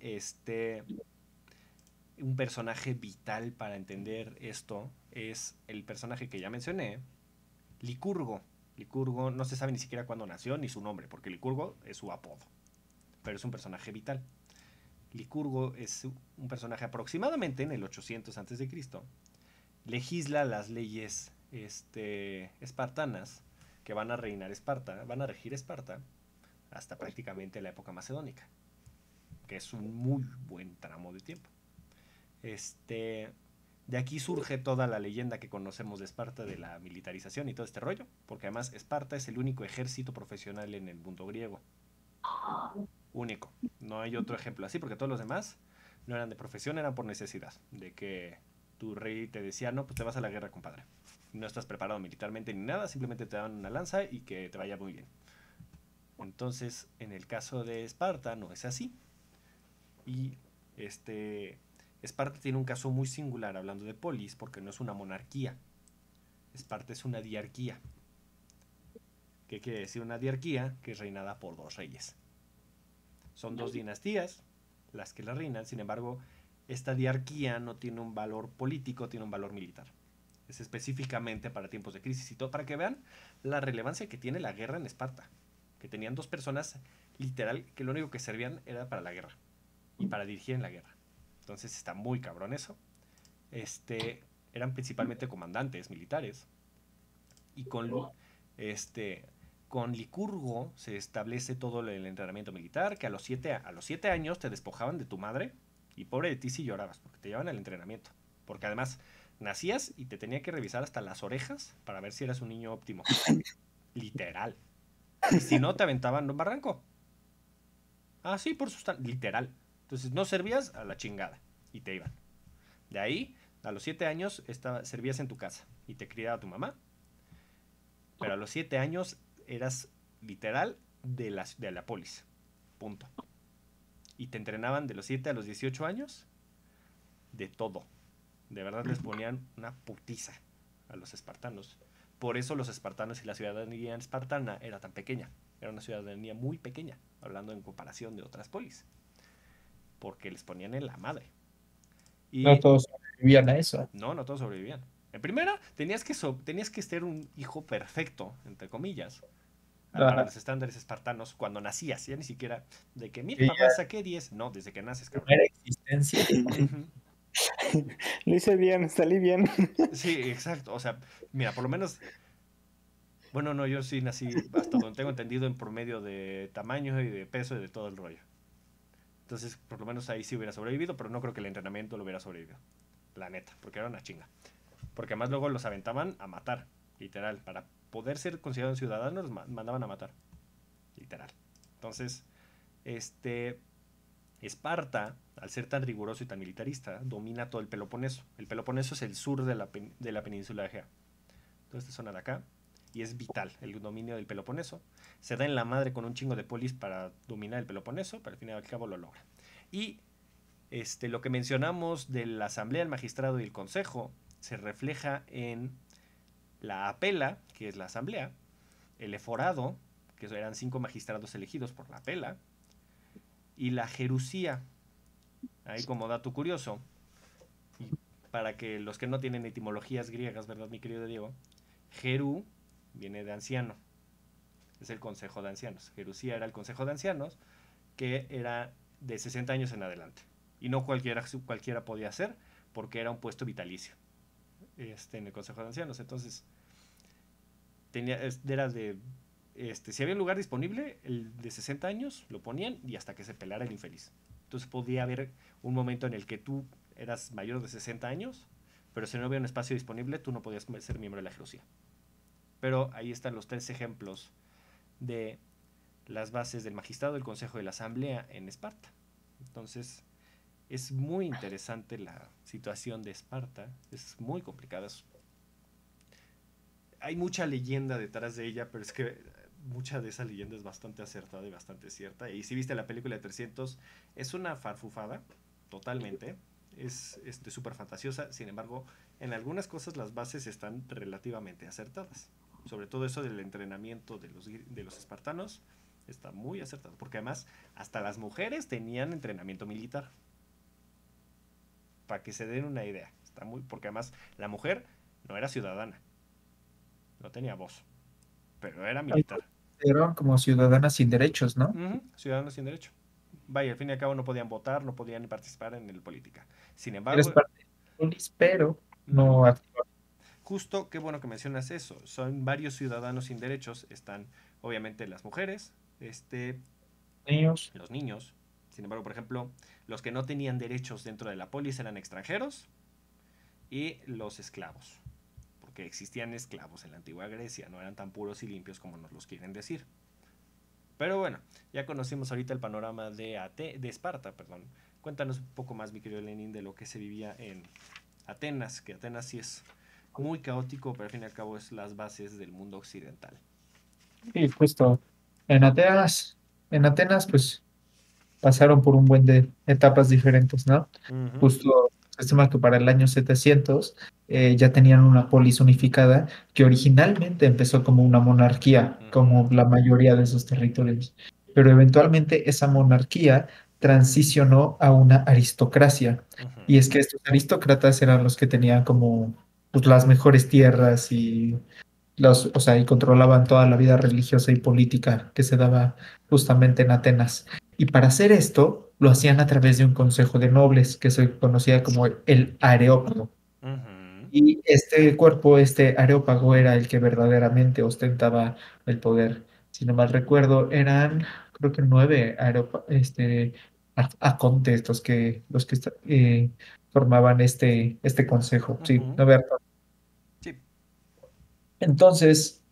un personaje vital para entender esto es el personaje que ya mencioné, Licurgo. Licurgo no se sabe ni siquiera cuándo nació ni su nombre, porque Licurgo es su apodo, pero es un personaje vital. Licurgo es un personaje aproximadamente en el 800 a.C. Legisla las leyes espartanas que van a reinar Esparta, van a regir Esparta hasta prácticamente la época macedónica, que es un muy buen tramo de tiempo. De aquí surge toda la leyenda que conocemos de Esparta, de la militarización y todo este rollo, porque además Esparta es el único ejército profesional en el mundo griego. Único. No hay otro ejemplo así, porque todos los demás no eran de profesión, eran por necesidad. De que tu rey te decía, no, pues te vas a la guerra, compadre. No estás preparado militarmente ni nada, simplemente te dan una lanza y que te vaya muy bien. Entonces, en el caso de Esparta, no es así. Y Esparta tiene un caso muy singular hablando de polis, porque no es una monarquía. Esparta es una diarquía. ¿Qué quiere decir una diarquía? Que es reinada por 2 reyes. Son 2 dinastías las que la reinan. Sin embargo, esta diarquía no tiene un valor político, tiene un valor militar. Es específicamente para tiempos de crisis y todo, para que vean la relevancia que tiene la guerra en Esparta. Que tenían 2 personas, literal, que lo único que servían era para la guerra y para dirigir en la guerra. Entonces está muy cabrón eso. Eran principalmente comandantes militares. Y con Licurgo se establece todo el entrenamiento militar, que a los 7 años te despojaban de tu madre, y pobre de ti si llorabas, porque te llevaban al entrenamiento. Porque además nacías y te tenía que revisar hasta las orejas para ver si eras un niño óptimo. Literal. Y si no, te aventaban un barranco. Ah, sí, por literal. Entonces no servías, a la chingada, y te iban. De ahí, a los 7 años servías en tu casa y te criaba tu mamá. Pero a los 7 años eras literal de la polis. Punto. Y te entrenaban de los 7 a los 18 años de todo. De verdad les ponían una putiza a los espartanos. Por eso los espartanos y la ciudadanía espartana era tan pequeña. Era una ciudadanía muy pequeña, hablando en comparación de otras polis. Porque les ponían en la madre. Y No todos sobrevivían a eso. no todos sobrevivían. En primera, tenías que ser un hijo perfecto, entre comillas, para Ajá. los estándares espartanos cuando nacías. Ya ni siquiera de que, mira, Sí, papá, saqué 10. No, desde que naces, cabrón. primera existencia. Ujú. Lo hice bien, salí bien. Sí, exacto. O sea, mira, por lo menos. Bueno, no, yo sí nací, hasta donde tengo entendido, en promedio de tamaño y de peso y de todo el rollo. Entonces, por lo menos ahí sí hubiera sobrevivido, pero no creo que el entrenamiento lo hubiera sobrevivido. La neta, porque era una chinga. Porque además luego los aventaban a matar, literal. Para poder ser considerados ciudadanos, los mandaban a matar. Literal. Entonces, Esparta, al ser tan riguroso y tan militarista, domina todo el Peloponeso. El Peloponeso es el sur de la península de Egea. Toda esta zona de acá. Y es vital el dominio del Peloponeso. Se da en la madre con un chingo de polis para dominar el Peloponeso, pero al fin y al cabo lo logra. Y lo que mencionamos de la asamblea, el magistrado y el consejo se refleja en la apela, que es la asamblea, el eforado, que eran 5 magistrados elegidos por la apela, y la jerusía. Ahí como dato curioso, y para que los que no tienen etimologías griegas, ¿verdad, mi querido Diego? Jerú viene de anciano, es el consejo de ancianos. Jerusía era el consejo de ancianos, que era de 60 años en adelante. Y no cualquiera podía ser, porque era un puesto vitalicio en el consejo de ancianos. Entonces, era de... si había un lugar disponible, el de 60 años lo ponían y hasta que se pelara el infeliz. Entonces podía haber un momento en el que tú eras mayor de 60 años, pero si no había un espacio disponible, tú no podías ser miembro de la jerusía. Pero ahí están los 3 ejemplos de las bases del magistrado, del consejo y de la asamblea en Esparta. Entonces, es muy interesante la situación de Esparta, es muy complicada. Hay mucha leyenda detrás de ella, pero es que mucha de esa leyenda es bastante acertada y bastante cierta. Y si viste la película de 300, es una farfufada, totalmente. Es súper fantasiosa, sin embargo, en algunas cosas las bases están relativamente acertadas. Sobre todo eso del entrenamiento de los espartanos está muy acertado, porque además hasta las mujeres tenían entrenamiento militar. Para que se den una idea, porque además la mujer no era ciudadana, no tenía voz, pero era militar. Eran como ciudadanas sin derechos, ¿no? Ciudadanos sin derecho. Vaya, al fin y al cabo no podían votar, no podían participar en la política. Sin Eres embargo, parte de polis, pero no activa. justo, qué bueno que mencionas eso. Son varios ciudadanos sin derechos. Están, obviamente, las mujeres, Niños. los niños. Sin embargo, por ejemplo, los que no tenían derechos dentro de la polis eran extranjeros y los esclavos. Porque existían esclavos en la antigua Grecia, no eran tan puros y limpios como nos los quieren decir. Pero bueno, ya conocimos ahorita el panorama de Esparta, perdón. Cuéntanos un poco más, mi querido Lenin, de lo que se vivía en Atenas, que Atenas sí es muy caótico, pero al fin y al cabo es las bases del mundo occidental. Y justo en Atenas, pues pasaron por un buen de etapas diferentes, ¿no? Justo se estima que para el año 700 ya tenían una polis unificada que originalmente empezó como una monarquía, como la mayoría de esos territorios, pero eventualmente esa monarquía transicionó a una aristocracia. Y es que estos aristócratas eran los que tenían como pues, las mejores tierras y o sea, y controlaban toda la vida religiosa y política que se daba justamente en Atenas. Y para hacer esto, lo hacían a través de un consejo de nobles que se conocía como el Areópago. Y este cuerpo, este Areópago, era el que verdaderamente ostentaba el poder. Si no mal recuerdo, eran, creo que 9 acontes los que formaban este consejo. Sí, 9 Sí. entonces,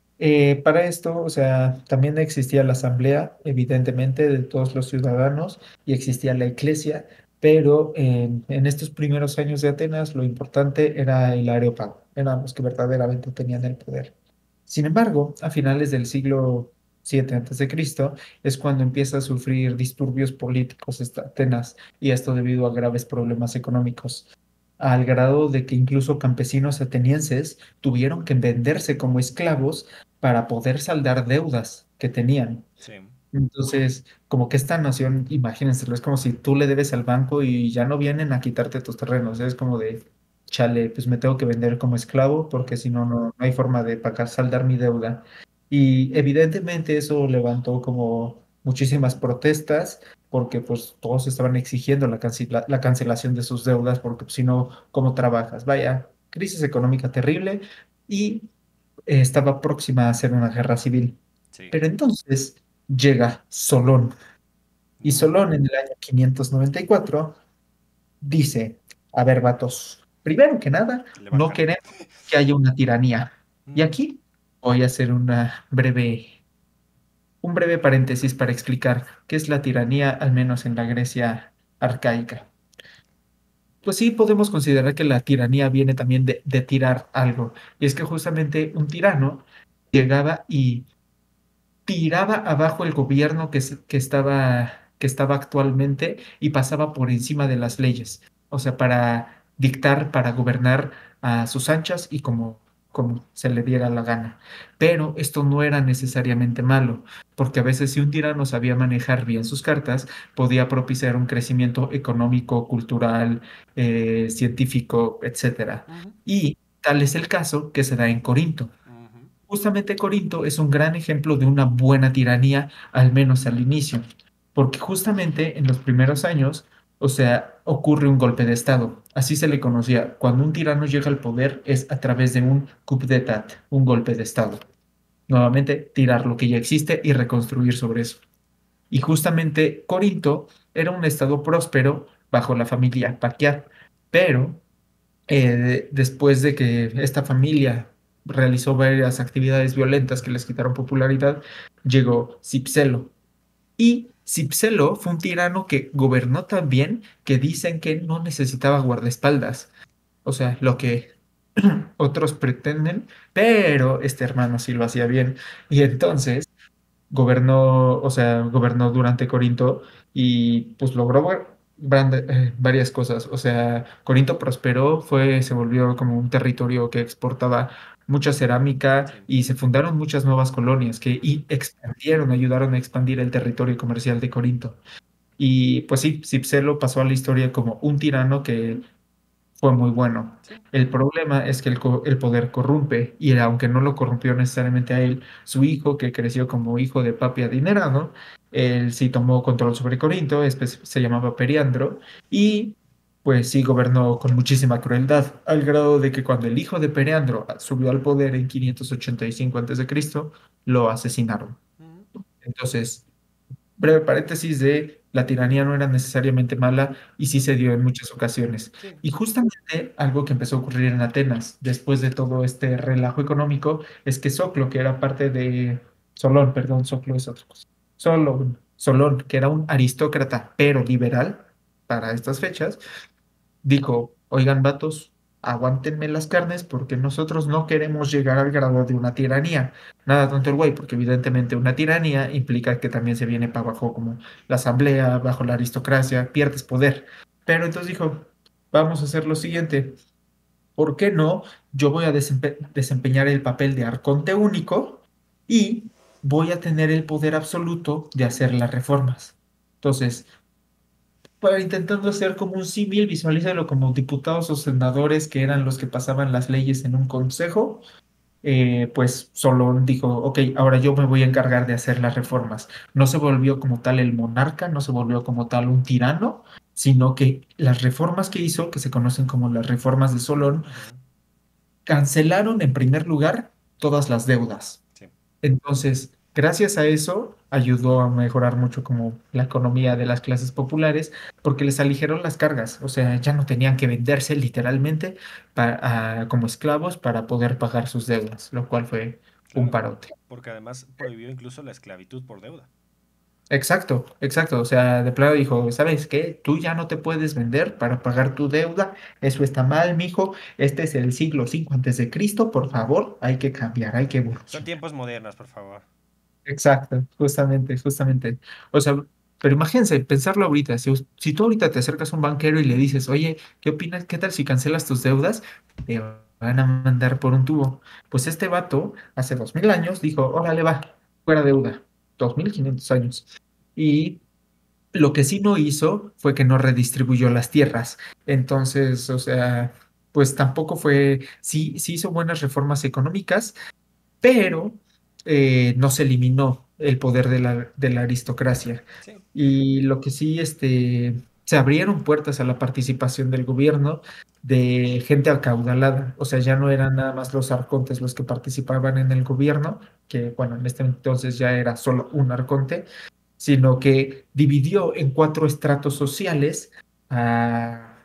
para esto, o sea, también existía la asamblea, evidentemente, de todos los ciudadanos y existía la iglesia, pero en estos primeros años de Atenas lo importante era el Areópago, eran los que verdaderamente tenían el poder. Sin embargo, a finales del siglo VII Cristo es cuando empieza a sufrir disturbios políticos Atenas, y esto debido a graves problemas económicos, al grado de que incluso campesinos atenienses tuvieron que venderse como esclavos para poder saldar deudas que tenían. Sí. Entonces, como que esta nación, imagínenselo, es como si tú le debes al banco y ya no vienen a quitarte tus terrenos. Es como de, chale, pues me tengo que vender como esclavo porque si no, no hay forma de pagar, saldar mi deuda. Y evidentemente eso levantó como muchísimas protestas porque pues todos estaban exigiendo la cancelación de sus deudas porque pues, si no, ¿cómo trabajas? Vaya, crisis económica terrible y estaba próxima a ser una guerra civil. Sí. Pero entonces llega Solón, y Solón en el año 594 dice, a ver, vatos, primero que nada, Le no bajan. queremos que haya una tiranía. Y aquí voy a hacer un breve paréntesis para explicar qué es la tiranía, al menos en la Grecia arcaica. Pues sí, podemos considerar que la tiranía viene también de tirar algo. Y es que justamente un tirano llegaba y tiraba abajo el gobierno que estaba actualmente y pasaba por encima de las leyes, o sea, para dictar, para gobernar a sus anchas y como se le diera la gana. Pero esto no era necesariamente malo, porque a veces si un tirano sabía manejar bien sus cartas, podía propiciar un crecimiento económico, cultural, científico, etcétera. Ujú. Y tal es el caso que se da en Corinto. Ujú. Justamente Corinto es un gran ejemplo de una buena tiranía, al menos al inicio, porque justamente en los primeros años, o sea, ocurre un golpe de estado. Así se le conocía. Cuando un tirano llega al poder es a través de un coup d'état, un golpe de estado. Nuevamente, tirar lo que ya existe y reconstruir sobre eso. Y justamente Corinto era un estado próspero bajo la familia Paquiat, pero después de que esta familia realizó varias actividades violentas que les quitaron popularidad, llegó Cipselo. Y Cipselo fue un tirano que gobernó tan bien que dicen que no necesitaba guardaespaldas. O sea, lo que otros pretenden, pero este hermano sí lo hacía bien. Y entonces gobernó, o sea, gobernó durante Corinto y pues logró varias cosas. O sea, Corinto prosperó, se volvió como un territorio que exportaba mucha cerámica Sí. y se fundaron muchas nuevas colonias que y expandieron, ayudaron a expandir el territorio comercial de Corinto. Y pues sí, Cipselo pasó a la historia como un tirano que fue muy bueno. Sí. El problema es que el poder corrompe y aunque no lo corrompió necesariamente a él, su hijo, que creció como hijo de papi adinerado, él sí tomó control sobre Corinto, se llamaba Periandro, y pues sí gobernó con muchísima crueldad, al grado de que cuando el hijo de Periandro subió al poder en 585 Cristo lo asesinaron. Ujú. Entonces, breve paréntesis de la tiranía no era necesariamente mala y sí se dio en muchas ocasiones. Sí. Y justamente algo que empezó a ocurrir en Atenas después de todo este relajo económico es que Soclo, que era parte de Solón, perdón, Soclo es otra cosa. Solón, que era un aristócrata pero liberal para estas fechas, dijo, oigan, vatos, aguántenme las carnes porque nosotros no queremos llegar al grado de una tiranía. Nada tonto el güey, porque evidentemente una tiranía implica que también se viene para abajo como la asamblea, bajo la aristocracia, pierdes poder. Pero entonces dijo, vamos a hacer lo siguiente, ¿por qué no? Yo voy a desempeñar el papel de arconte único y voy a tener el poder absoluto de hacer las reformas. Entonces, para intentando hacer como un símil, visualízalo como diputados o senadores que eran los que pasaban las leyes en un consejo, pues Solón dijo, ok, ahora yo me voy a encargar de hacer las reformas. No se volvió como tal el monarca, no se volvió como tal un tirano, sino que las reformas que hizo, que se conocen como las reformas de Solón, Ujú. cancelaron en primer lugar todas las deudas. Sí. Entonces, gracias a eso, ayudó a mejorar mucho como la economía de las clases populares, porque les aligeró las cargas, o sea, ya no tenían que venderse literalmente como esclavos para poder pagar sus deudas, lo cual fue un Claro. parote. Porque además prohibió incluso la esclavitud por deuda. Exacto, exacto. O sea, de plano dijo, ¿sabes qué? Tú ya no te puedes vender para pagar tu deuda. Eso está mal, mijo. Este es el siglo V antes de Cristo. Por favor, hay que cambiar, hay que Son evolucionar. tiempos modernos, por favor. Exacto, justamente, justamente. O sea, pero imagínense, pensarlo ahorita. Si tú ahorita te acercas a un banquero y le dices, oye, ¿qué opinas? ¿Qué tal si cancelas tus deudas? Te van a mandar por un tubo. Pues este vato, hace 2000 años, dijo, órale, va, fuera deuda. 2500 años. Y lo que sí no hizo fue que no redistribuyó las tierras. Entonces, o sea, pues tampoco fue, sí, sí hizo buenas reformas económicas, pero no se eliminó el poder de la aristocracia. Sí. Y lo que sí, se abrieron puertas a la participación del gobierno de gente acaudalada. O sea, ya no eran nada más los arcontes los que participaban en el gobierno, que bueno, en este entonces ya era solo un arconte, sino que dividió en cuatro estratos sociales a,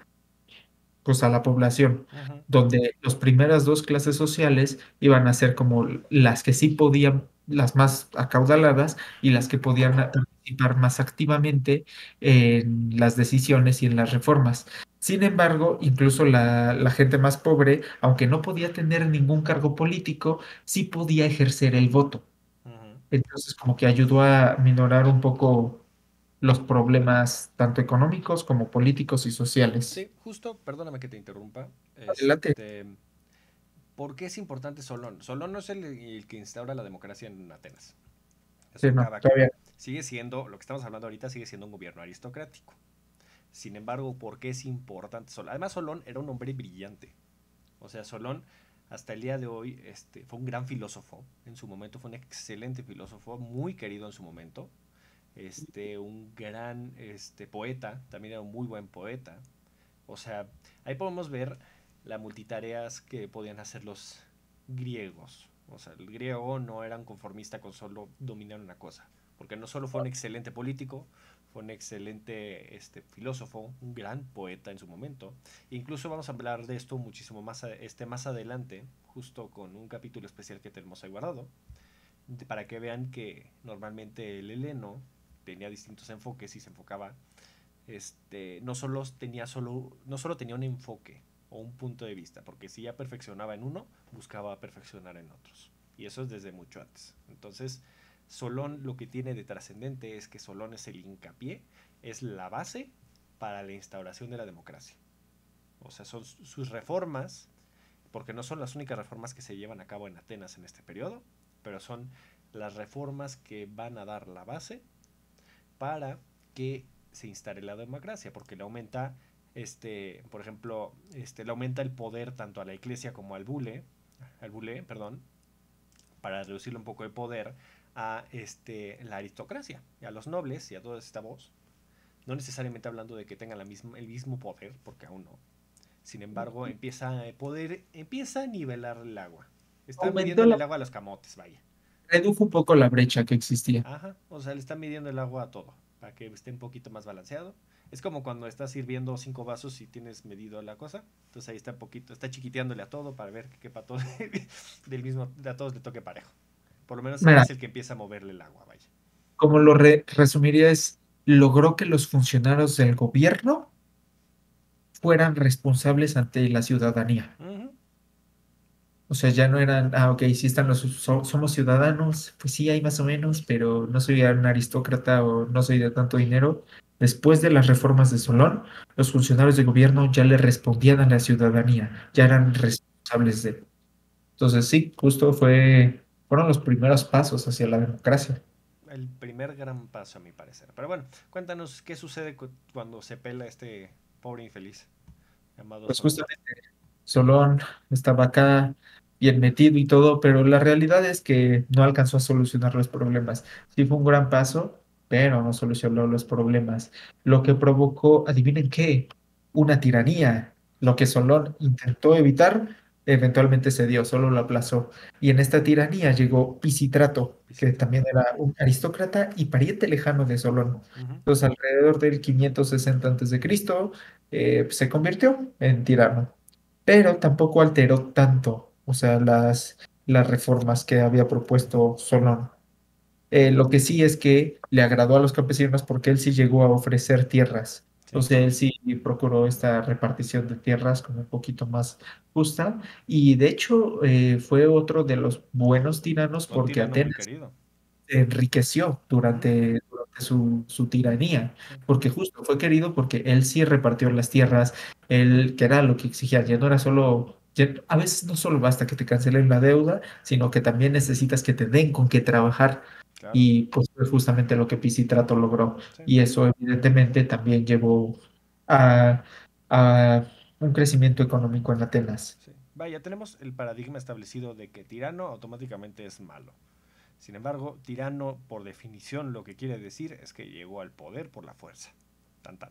pues a la población, Ujú, donde las primeras dos clases sociales iban a ser como las que sí podían, las más acaudaladas y las que podían participar más activamente en las decisiones y en las reformas. Sin embargo, incluso la gente más pobre, aunque no podía tener ningún cargo político, sí podía ejercer el voto. ujú. Entonces, como que ayudó a minorar un poco los problemas tanto económicos como políticos y sociales. Sí, justo, perdóname que te interrumpa. Adelante. ¿Por qué es importante Solón? Solón no es el que instaura la democracia en Atenas. Sí, Eso no, cada quien. todavía. Sigue siendo, lo que estamos hablando ahorita sigue siendo un gobierno aristocrático. Sin embargo, ¿por qué es importante Solón? Además, Solón era un hombre brillante. O sea, Solón, hasta el día de hoy, fue un gran filósofo. En su momento fue un excelente filósofo, muy querido en su momento. Un gran poeta, también era un muy buen poeta. O sea, ahí podemos ver las multitareas que podían hacer los griegos. O sea, el griego no era un conformista con solo dominar una cosa. Porque no solo fue un excelente político, fue un excelente filósofo, un gran poeta en su momento. Incluso vamos a hablar de esto muchísimo más adelante, justo con un capítulo especial que tenemos ahí guardado, para que vean que normalmente el heleno tenía distintos enfoques y se enfocaba no solo tenía un enfoque o un punto de vista, porque si ya perfeccionaba en uno, buscaba perfeccionar en otros. Y eso es desde mucho antes. Entonces, Solón lo que tiene de trascendente es que Solón es el hincapié, es la base para la instauración de la democracia. O sea, son sus reformas, porque no son las únicas reformas que se llevan a cabo en Atenas en este periodo, pero son las reformas que van a dar la base para que se instale la democracia, porque le aumenta, por ejemplo, le aumenta el poder tanto a la iglesia como al bule, perdón, para reducirle un poco de poder a la aristocracia, y a los nobles y a toda esta voz, no necesariamente hablando de que tengan el mismo poder, porque aún no. Sin embargo, empieza a nivelar el agua. Está Aumentó midiéndole el agua a los camotes, vaya. redujo un poco la brecha que existía. Ajá, o sea, le está midiendo el agua a todo, para que esté un poquito más balanceado. Es como cuando estás sirviendo 5 vasos y tienes medido la cosa. Entonces ahí está un poquito, está chiquiteándole a todo para ver que quepa todo del mismo, a todos le toque parejo. Por lo menos él Mira, es el que empieza a moverle el agua, vaya. como lo resumiría es, logró que los funcionarios del gobierno fueran responsables ante la ciudadanía. Ujú. O sea, ya no eran, ok, sí están somos ciudadanos, pues sí hay más o menos, pero no soy un aristócrata o no soy de tanto dinero. Después de las reformas de Solón, los funcionarios de gobierno ya le respondían a la ciudadanía, ya eran responsables de. Entonces, sí, justo fueron los primeros pasos hacia la democracia. El primer gran paso, a mi parecer. Pero bueno, cuéntanos qué sucede cuando se pela este pobre infeliz llamado Pues Solón. justamente Solón estaba acá bien metido y todo, pero la realidad es que no alcanzó a solucionar los problemas. Sí fue un gran paso, pero no solucionó los problemas. Lo que provocó, adivinen qué, una tiranía. Lo que Solón intentó evitar, eventualmente se dio, solo lo aplazó. Y en esta tiranía llegó Pisístrato, que también Pisistrato. era un aristócrata y pariente lejano de Solón. Ujú. Entonces, alrededor del 560 a.C., se convirtió en tirano, pero tampoco alteró tanto, o sea, las reformas que había propuesto Solón. Lo que sí es que le agradó a los campesinos porque él sí llegó a ofrecer tierras. O Sí, sea, él sí procuró esta repartición de tierras como un poquito más justa. Y de hecho, fue otro de los buenos tiranos fue un porque tirano muy Atenas querido. se enriqueció Ujú, durante su tiranía, sí, porque justo fue querido porque él sí repartió las tierras, él, que era lo que exigía, ya no era solo, a veces no solo basta que te cancelen la deuda, sino que también necesitas que te den con qué trabajar, claro. y pues fue justamente lo que Pisístrato logró, Sí, y eso evidentemente también llevó a, a un crecimiento económico en Atenas. sí. Vaya, tenemos el paradigma establecido de que tirano automáticamente es malo. Sin embargo, tirano, por definición, lo que quiere decir es que llegó al poder por la fuerza. Tan tan.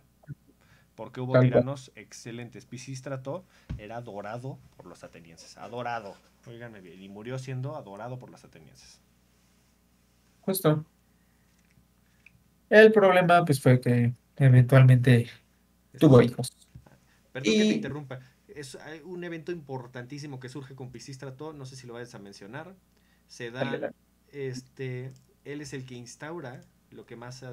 Porque hubo Tal cual. tiranos excelentes. Pisístrato era adorado por los atenienses. Adorado. Óiganme bien. Y murió siendo adorado por los atenienses. Justo. El problema pues fue que eventualmente tuvo Después, hijos. perdón que te Y interrumpa. Es un evento importantísimo que surge con Pisístrato. No sé si lo vayas a mencionar. Se dale, dan, dale. este, él es el que instaura lo que más,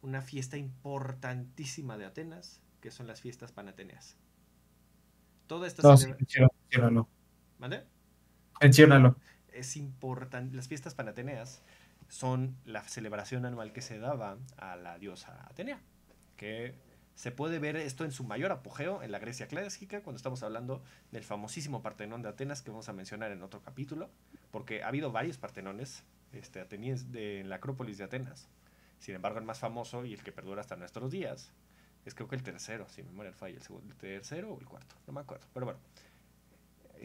una fiesta importantísima de Atenas, que son las fiestas panateneas. Toda esta No, sí, celebración, menciónalo. ¿vale? Menciónalo. Es importante. Las fiestas panateneas son la celebración anual que se daba a la diosa Atenea, que se puede ver esto en su mayor apogeo en la Grecia clásica, cuando estamos hablando del famosísimo Partenón de Atenas, que vamos a mencionar en otro capítulo, porque ha habido varios Partenones atenienses en la Acrópolis de Atenas. Sin embargo, el más famoso y el que perdura hasta nuestros días es, creo que el tercero, si mi memoria falla, el tercero o el cuarto, no me acuerdo, pero bueno,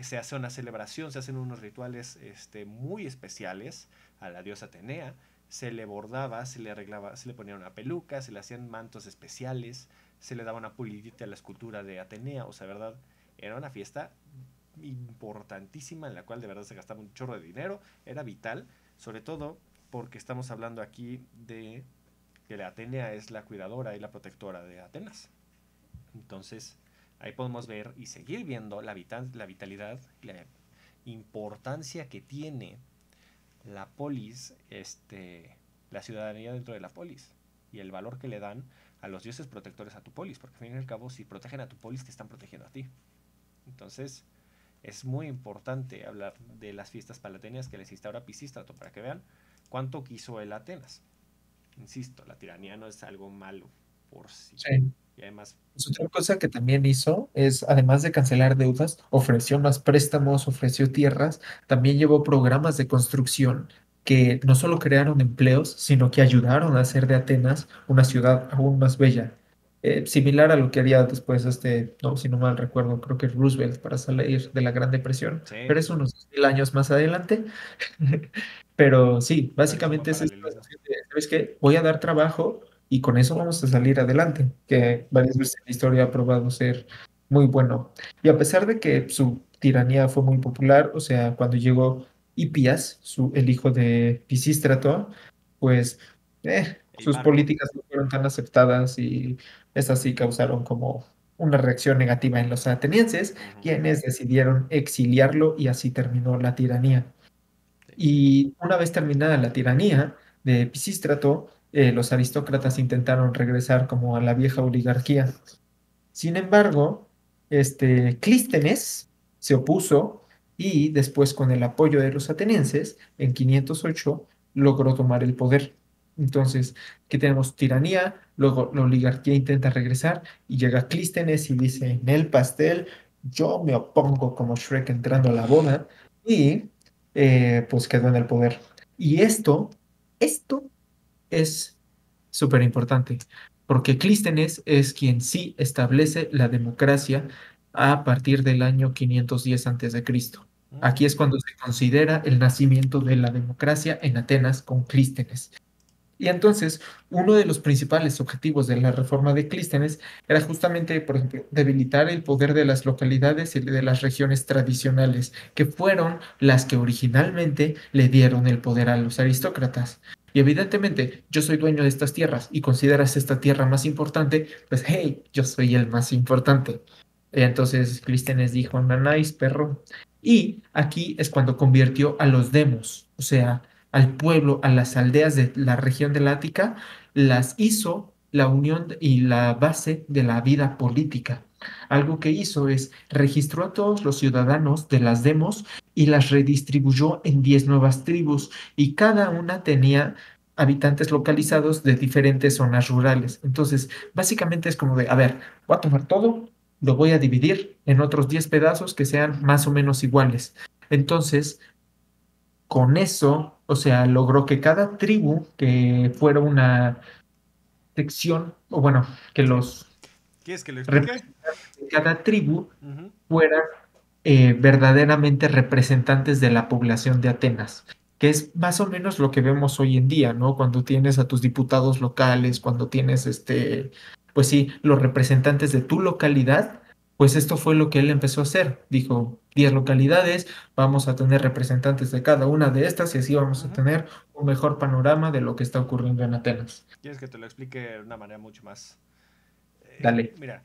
se hace una celebración, se hacen unos rituales muy especiales a la diosa Atenea, se le bordaba, se le arreglaba, se le ponía una peluca, se le hacían mantos especiales, se le daba una pulidita a la escultura de Atenea, o sea, ¿verdad? Era una fiesta importantísima en la cual de verdad se gastaba un chorro de dinero, era vital, sobre todo porque estamos hablando aquí de que la Atenea es la cuidadora y la protectora de Atenas. Entonces, ahí podemos ver y seguir viendo la vitalidad y la importancia que tiene la polis, la ciudadanía dentro de la polis y el valor que le dan a los dioses protectores a tu polis, porque al fin y al cabo, si protegen a tu polis, te están protegiendo a ti. Entonces, es muy importante hablar de las fiestas palatenias que les instaura Pisístrato para que vean cuánto quiso el Atenas. Insisto, la tiranía no es algo malo por sí. Sí. Y además, Pues otra cosa que también hizo es, además de cancelar deudas, ofreció más préstamos, ofreció tierras, también llevó programas de construcción que no solo crearon empleos, sino que ayudaron a hacer de Atenas una ciudad aún más bella. Similar a lo que haría después, no, si no mal recuerdo, creo que Roosevelt para salir de la Gran Depresión, sí, pero es unos 1000 años más adelante. Pero sí, pero es un buen básicamente es esta paralelismo. noción de, ¿sabes qué? Voy a dar trabajo y con eso vamos a salir adelante, Sí, que varias veces en la historia ha probado ser muy bueno. Y a pesar de que su tiranía fue muy popular, o sea, cuando llegó Hipias, el hijo de Pisístrato, pues el sus bárbaro. políticas no fueron tan aceptadas y esas sí causaron como una reacción negativa en los atenienses, Ujú, quienes decidieron exiliarlo y así terminó la tiranía. sí. Y una vez terminada la tiranía de Pisístrato, los aristócratas intentaron regresar como a la vieja oligarquía. Sin embargo, Clístenes se opuso y después, con el apoyo de los atenienses, en 508 logró tomar el poder. Entonces, aquí tenemos tiranía, luego la oligarquía intenta regresar y llega Clístenes y dice, en el pastel, yo me opongo como Shrek entrando a la boda y pues quedó en el poder. Y esto es súper importante, porque Clístenes es quien sí establece la democracia a partir del año 510 a.C. Aquí Mm, es cuando se considera el nacimiento de la democracia en Atenas con Clístenes. Y entonces, uno de los principales objetivos de la reforma de Clístenes era justamente, por ejemplo, debilitar el poder de las localidades y de las regiones tradicionales, que fueron las que originalmente le dieron el poder a los aristócratas. Y evidentemente, yo soy dueño de estas tierras y consideras esta tierra más importante, pues hey, yo soy el más importante. Entonces, Clístenes dijo, nanáis, perro. Y aquí es cuando convirtió a los demos, o sea, al pueblo, a las aldeas de la región del Ática, las hizo la unión y la base de la vida política. Algo que hizo es registró a todos los ciudadanos de las demos y las redistribuyó en 10 nuevas tribus y cada una tenía habitantes localizados de diferentes zonas rurales. Entonces, básicamente es como de, a ver, voy a tomar todo, lo voy a dividir en otros 10 pedazos que sean más o menos iguales. Entonces, con eso, o sea, logró que cada tribu, que fuera una sección, o bueno, que Sí. los ¿Quieres que lo explique? representantes de cada tribu Ujú. fueran verdaderamente representantes de la población de Atenas, que es más o menos lo que vemos hoy en día, ¿no? Cuando tienes a tus diputados locales, cuando tienes pues sí, los representantes de tu localidad, pues esto fue lo que él empezó a hacer. Dijo, 10 localidades, vamos a tener representantes de cada una de estas y así vamos a Ujú. tener un mejor panorama de lo que está ocurriendo en Atenas. ¿Quieres que te lo explique de una manera mucho más? Dale. Mira,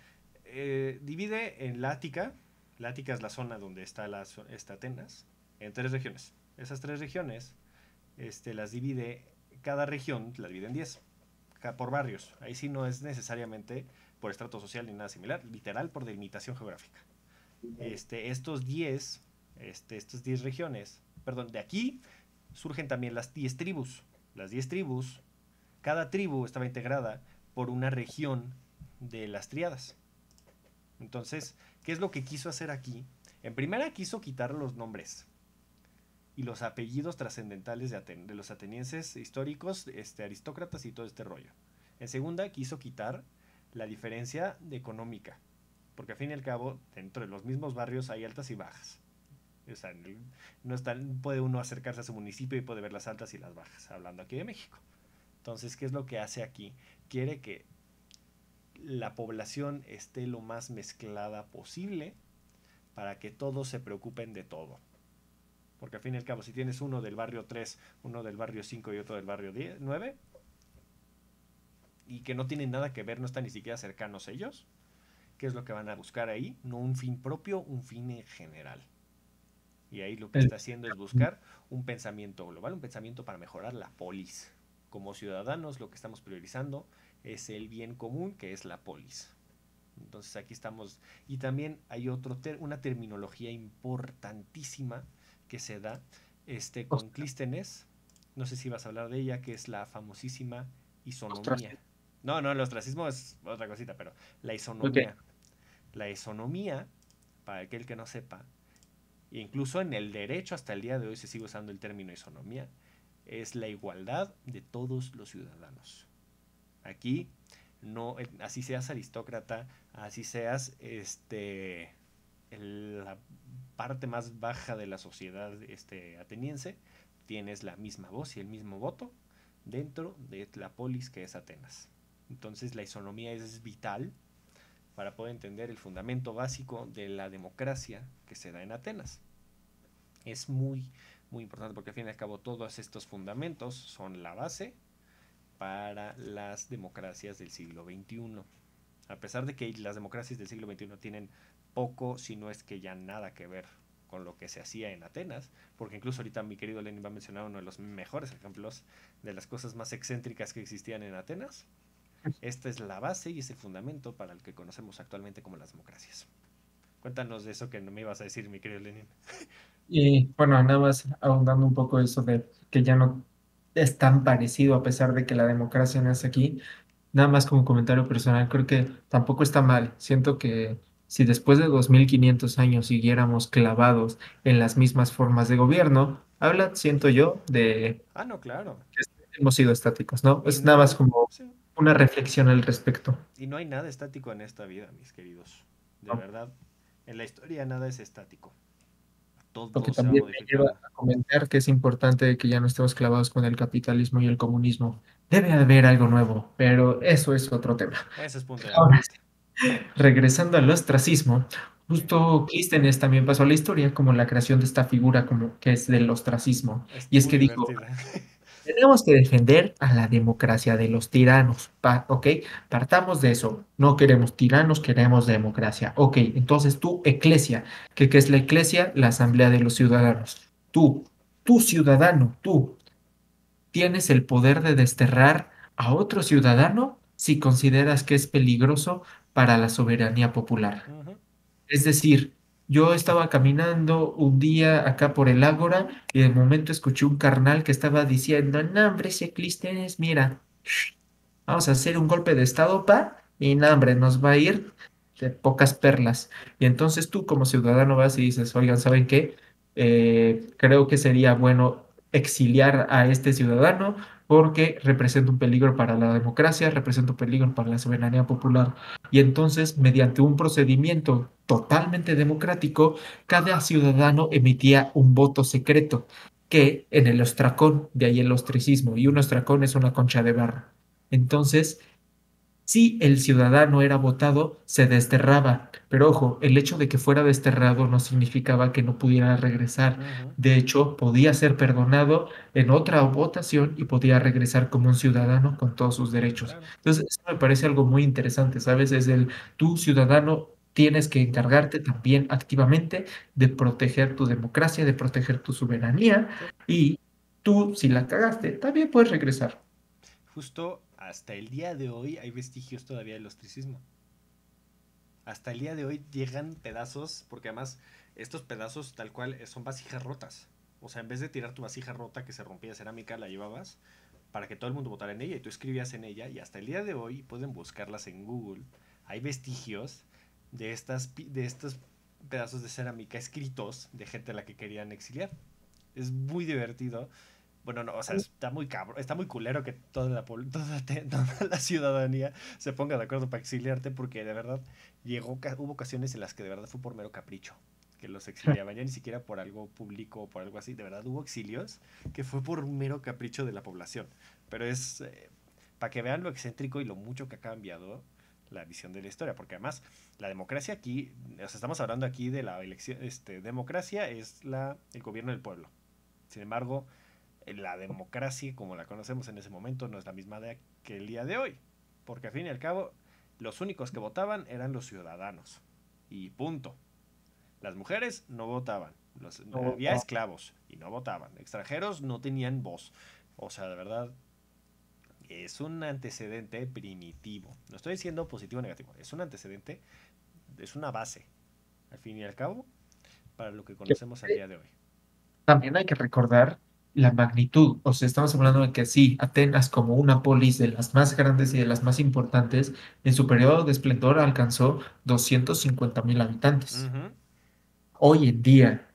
divide en la Ática. La Ática es la zona donde está Atenas, en tres regiones. Esas tres regiones las divide, cada región la divide en 10 por barrios. Ahí sí no es necesariamente por estrato social ni nada similar, literal por delimitación geográfica. Estos 10, estas 10 regiones, perdón, de aquí surgen también las 10 tribus. Las 10 tribus, cada tribu estaba integrada por una región de las triadas. Entonces, ¿qué es lo que quiso hacer aquí? En primera quiso quitar los nombres y los apellidos trascendentales de los atenienses históricos, aristócratas y todo este rollo. En segunda quiso quitar la diferencia económica, porque al fin y al cabo, dentro de los mismos barrios hay altas y bajas. O sea, no puede uno acercarse a su municipio y puede ver las altas y las bajas, hablando aquí de México. Entonces, ¿qué es lo que hace aquí? Quiere que la población esté lo más mezclada posible para que todos se preocupen de todo. Porque al fin y al cabo, si tienes uno del barrio 3, uno del barrio 5 y otro del barrio 9, y que no tienen nada que ver, no están ni siquiera cercanos ellos, ¿qué es lo que van a buscar ahí? No un fin propio, un fin en general. Y ahí lo que está haciendo es buscar un pensamiento global, un pensamiento para mejorar la polis. Como ciudadanos, lo que estamos priorizando es el bien común, que es la polis. Entonces aquí estamos. Y también hay una terminología importantísima que se da con Clístenes. No sé si vas a hablar de ella, que es la famosísima isonomía. No, el ostracismo es otra cosita, pero la isonomía. Okay. La isonomía, para aquel que no sepa, e incluso en el derecho hasta el día de hoy se sigue usando el término isonomía, es la igualdad de todos los ciudadanos. Aquí, no, así seas aristócrata, así seas la parte más baja de la sociedad ateniense, tienes la misma voz y el mismo voto dentro de la polis que es Atenas. Entonces la isonomía es vital para poder entender el fundamento básico de la democracia que se da en Atenas. Es muy, muy importante porque al fin y al cabo todos estos fundamentos son la base para las democracias del siglo XXI. A pesar de que las democracias del siglo XXI tienen poco, si no es que ya nada que ver con lo que se hacía en Atenas, porque incluso ahorita mi querido Lenin va a mencionar uno de los mejores ejemplos de las cosas más excéntricas que existían en Atenas. Esta es la base y es el fundamento para el que conocemos actualmente como las democracias. Cuéntanos de eso que no me ibas a decir, mi querido Lenin. Y bueno, nada más ahondando un poco eso de que ya no es tan parecido a pesar de que la democracia nace aquí. Nada más como comentario personal, creo que tampoco está mal. Siento que si después de 2500 años siguiéramos clavados en las mismas formas de gobierno, habla, siento yo, de no, claro. que hemos sido estáticos, ¿no? Es nada más como una reflexión al respecto. Y no hay nada estático en esta vida, mis queridos. De verdad, en la historia nada es estático. Todo lo que también me lleva a comentar que es importante que ya no estemos clavados con el capitalismo y el comunismo. Debe haber algo nuevo, pero eso es otro tema. Ese es punto de Ahora, regresando al ostracismo, justo Clístenes también pasó a la historia como la creación de esta figura como que es del ostracismo. Y es que dijo, tenemos que defender a la democracia de los tiranos, ¿ok? Partamos de eso. No queremos tiranos, queremos democracia. Ok, entonces tú, Eclesia, ¿qué es la Eclesia? La Asamblea de los Ciudadanos. Tú ciudadano, tú, tienes el poder de desterrar a otro ciudadano si consideras que es peligroso para la soberanía popular. Ujú. Es decir, yo estaba caminando un día acá por el Ágora y de momento escuché un carnal que estaba diciendo, no, hombre, ciclista, mira, vamos a hacer un golpe de estado, pa, y no, hombre, nos va a ir de pocas perlas. Y entonces tú como ciudadano vas y dices, oigan, ¿saben qué? Creo que sería bueno exiliar a este ciudadano porque representa un peligro para la democracia, representa un peligro para la soberanía popular. Y entonces, mediante un procedimiento totalmente democrático, cada ciudadano emitía un voto secreto que en el ostracón, de ahí el ostracismo, y un ostracón es una concha de barro. Entonces, si el ciudadano era votado, se desterraba. Pero ojo, el hecho de que fuera desterrado no significaba que no pudiera regresar. Ujú. De hecho, podía ser perdonado en otra votación y podía regresar como un ciudadano con todos sus derechos. Claro. Entonces, eso me parece algo muy interesante, ¿sabes? Es el tú, ciudadano, tienes que encargarte también activamente de proteger tu democracia, de proteger tu soberanía Sí. y tú, si la cagaste, también puedes regresar. Justo hasta el día de hoy hay vestigios todavía del ostracismo. Hasta el día de hoy llegan pedazos, porque además estos pedazos tal cual son vasijas rotas. O sea, en vez de tirar tu vasija rota que se rompía de cerámica, la llevabas para que todo el mundo votara en ella y tú escribías en ella y hasta el día de hoy pueden buscarlas en Google. Hay vestigios de estos pedazos de cerámica escritos de gente a la que querían exiliar. Es muy divertido. Bueno, no, o sea, está muy cabrón, está muy culero que toda la ciudadanía se ponga de acuerdo para exiliarte porque de verdad hubo ocasiones en las que de verdad fue por mero capricho que los exiliaban, ya ni siquiera por algo público o por algo así, de verdad hubo exilios que fue por mero capricho de la población, pero es para que vean lo excéntrico y lo mucho que ha cambiado la visión de la historia, porque además la democracia aquí, o sea, estamos hablando aquí de la elección, democracia es el gobierno del pueblo. Sin embargo, la democracia como la conocemos en ese momento no es la misma que el día de hoy, porque al fin y al cabo los únicos que votaban eran los ciudadanos y punto. Las mujeres no votaban, había No, esclavos y no votaban, extranjeros no tenían voz. O sea, de verdad es un antecedente primitivo. No estoy diciendo positivo o negativo, es un antecedente, es una base, al fin y al cabo, para lo que conocemos al día de hoy. también hay que recordar la magnitud. O sea, estamos hablando de que sí, Atenas como una polis de las más grandes y de las más importantes, en su periodo de esplendor alcanzó 250.000 habitantes. Ujú. Hoy en día,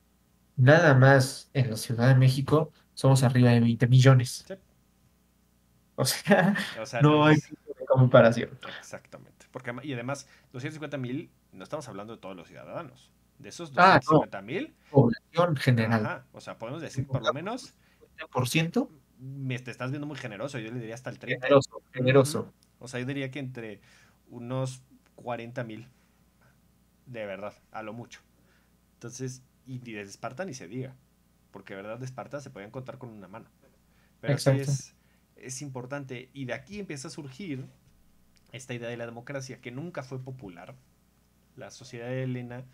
nada más en la Ciudad de México, somos arriba de 20 millones. Sí. O sea, O sea, no no hay es. punto de comparación. Exactamente. Porque, y además, 250.000, no estamos hablando de todos los ciudadanos. De esos Ah, doscientos no, cincuenta mil, población general. ajá, o sea, podemos decir por lo Supongamos menos, 50%, te estás viendo muy generoso, yo le diría hasta el 30. generoso, Ujú. generoso. O sea, yo diría que entre unos 40.000, de verdad, a lo mucho. Entonces, y de Esparta ni se diga, porque de verdad de Esparta se podían contar con una mano. Pero sí Exacto. es importante, y de aquí empieza a surgir esta idea de la democracia, que nunca fue popular. La sociedad de Helena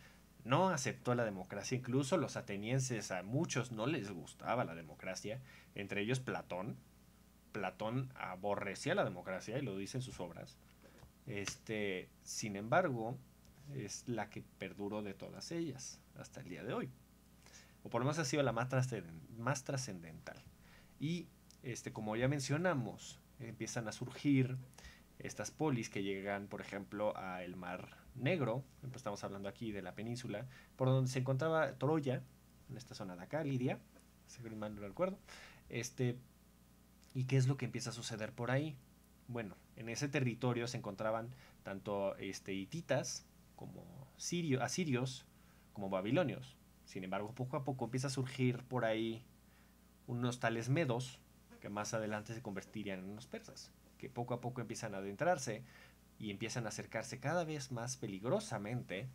no aceptó la democracia, incluso los atenienses a muchos no les gustaba la democracia, entre ellos Platón. Platón aborrecía la democracia y lo dice en sus obras. Sin embargo, es la que perduró de todas ellas hasta el día de hoy. O por lo menos ha sido la más trascendental. Y como ya mencionamos, empiezan a surgir estas polis que llegan, por ejemplo, al Mar Negro, estamos hablando aquí de la península, por donde se encontraba Troya, en esta zona de acá, Lidia, si mal no recuerdo. ¿Y qué es lo que empieza a suceder por ahí? Bueno, en ese territorio se encontraban tanto hititas como asirios como babilonios. Sin embargo, poco a poco empieza a surgir por ahí unos tales medos que más adelante se convertirían en unos persas, que poco a poco empiezan a adentrarse y empiezan a acercarse cada vez más peligrosamente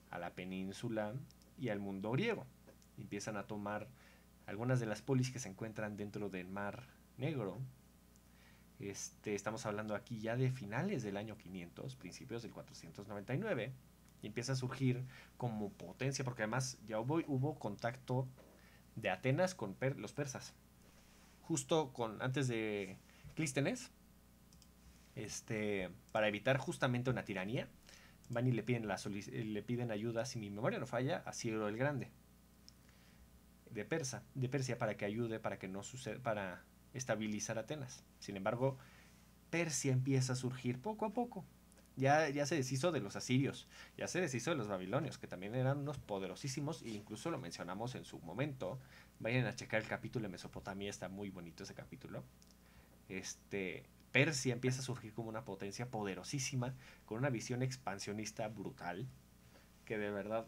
a la península y al mundo griego. Empiezan a tomar algunas de las polis que se encuentran dentro del Mar Negro. Estamos hablando aquí ya de finales del año 500, principios del 499, y empieza a surgir como potencia, porque además ya hubo contacto de Atenas con los persas. justo antes de Clístenes, para evitar justamente una tiranía, van y le piden ayuda, si mi memoria no falla, a Ciro el Grande de Persia para que ayude, para que no suceda, para estabilizar Atenas. Sin embargo, Persia empieza a surgir poco a poco. Ya se deshizo de los asirios, ya se deshizo de los babilonios, que también eran unos poderosísimos, e incluso lo mencionamos en su momento. Vayan a checar el capítulo de Mesopotamia, está muy bonito ese capítulo. Persia empieza a surgir como una potencia poderosísima, con una visión expansionista brutal, que de verdad,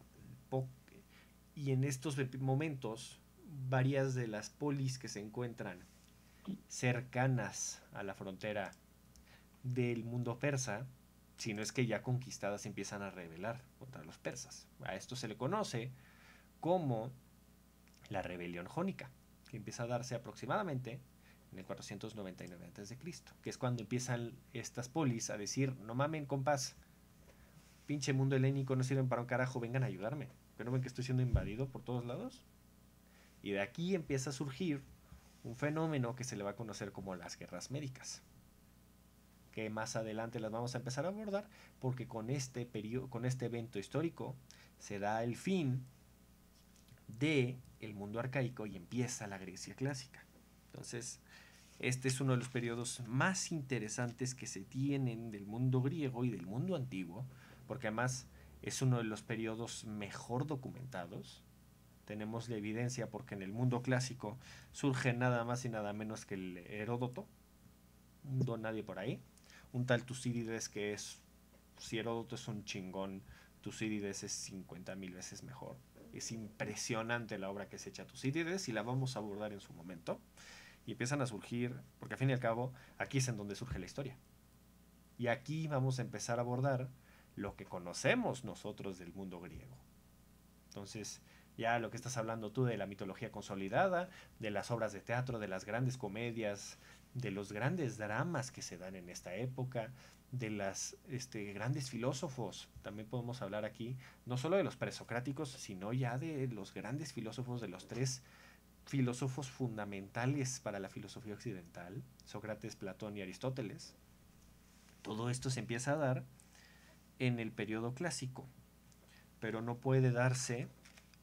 y en estos momentos, varias de las polis que se encuentran cercanas a la frontera del mundo persa, si no es que ya conquistadas, empiezan a rebelar contra los persas. A esto se le conoce como la rebelión jónica, que empieza a darse aproximadamente en el 499 a.C., que es cuando empiezan estas polis a decir: no mamen, compás, pinche mundo helénico no sirven para un carajo, vengan a ayudarme, ¿que no ven que estoy siendo invadido por todos lados? Y de aquí empieza a surgir un fenómeno que se le va a conocer como las guerras médicas, que más adelante las vamos a empezar a abordar, porque con este evento histórico se da el fin de el mundo arcaico y empieza la Grecia clásica. Entonces, este es uno de los periodos más interesantes que se tienen del mundo griego y del mundo antiguo, porque además es uno de los periodos mejor documentados. Tenemos la evidencia porque en el mundo clásico surge nada más y nada menos que el Heródoto, un don nadie por ahí, un tal Tucídides que es, si Heródoto es un chingón, Tucídides es 50,000 veces mejor. Es impresionante la obra que se echa Tucídides y la vamos a abordar en su momento. Y empiezan a surgir, porque al fin y al cabo, aquí es en donde surge la historia. Y aquí vamos a empezar a abordar lo que conocemos nosotros del mundo griego. Entonces, ya lo que estás hablando tú de la mitología consolidada, de las obras de teatro, de las grandes comedias, de los grandes dramas que se dan en esta época, de los grandes filósofos. También podemos hablar aquí no solo de los presocráticos, sino ya de los grandes filósofos, de los tres filósofos fundamentales para la filosofía occidental: Sócrates, Platón y Aristóteles. Todo esto se empieza a dar en el periodo clásico, pero no puede darse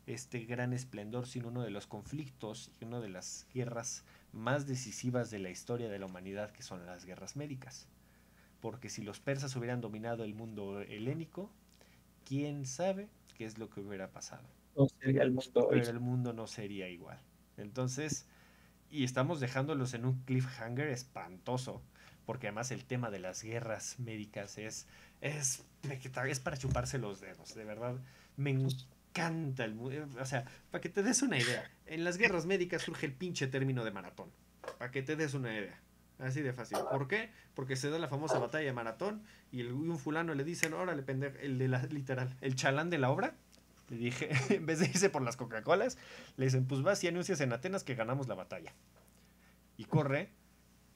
este gran esplendor sin uno de los conflictos y una de las guerras más decisivas de la historia de la humanidad, que son las guerras médicas. Porque si los persas hubieran dominado el mundo helénico, quién sabe qué es lo que hubiera pasado. No sería el mundo hoy. Pero el mundo no sería igual. Entonces, y estamos dejándolos en un cliffhanger espantoso, porque además el tema de las guerras médicas es para chuparse los dedos, de verdad. Me encanta o sea, para que te des una idea, en las guerras médicas surge el pinche término de maratón, para que te des una idea. Así de fácil. ¿Por qué? Porque se da la famosa batalla de Maratón y un fulano le dicen: órale, pendejo, literal, el chalán de la obra. Le dije, en vez de irse por las Coca-Colas, le dicen: pues vas y anuncias en Atenas que ganamos la batalla. Y corre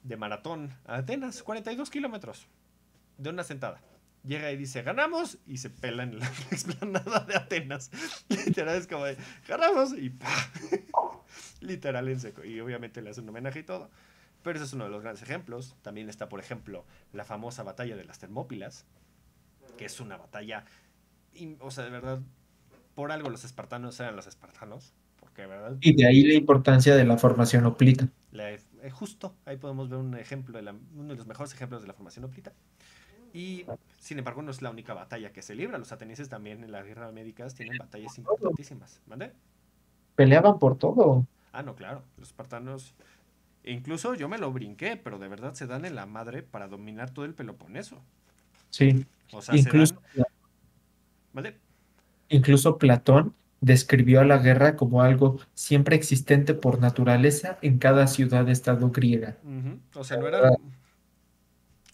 de Maratón a Atenas, 42 kilómetros, de una sentada. Llega y dice: ganamos, y se pela en la explanada de Atenas. Literal, es como de: ganamos, y ¡pah! Literal en seco. Y obviamente le hacen un homenaje y todo. Pero ese es uno de los grandes ejemplos. También está, por ejemplo, la famosa batalla de las Termópilas, que es una batalla, o sea, de verdad, por algo los espartanos eran los espartanos, porque de verdad... Y de ahí la importancia de la formación hoplita. Justo, ahí podemos ver un ejemplo, uno de los mejores ejemplos de la formación hoplita. Y, sin embargo, no es la única batalla que se libra. Los atenienses también en las guerras médicas tienen batallas importantísimas. ¿Mande? Peleaban por todo. Ah, no, claro. Los espartanos... Incluso yo me lo brinqué, pero de verdad se dan en la madre para dominar todo el Peloponeso. Sí. O sea, Incluso, se dan... ¿Vale? incluso Platón describió a la guerra como algo siempre existente por naturaleza en cada ciudad-estado griega. O sea, no eran...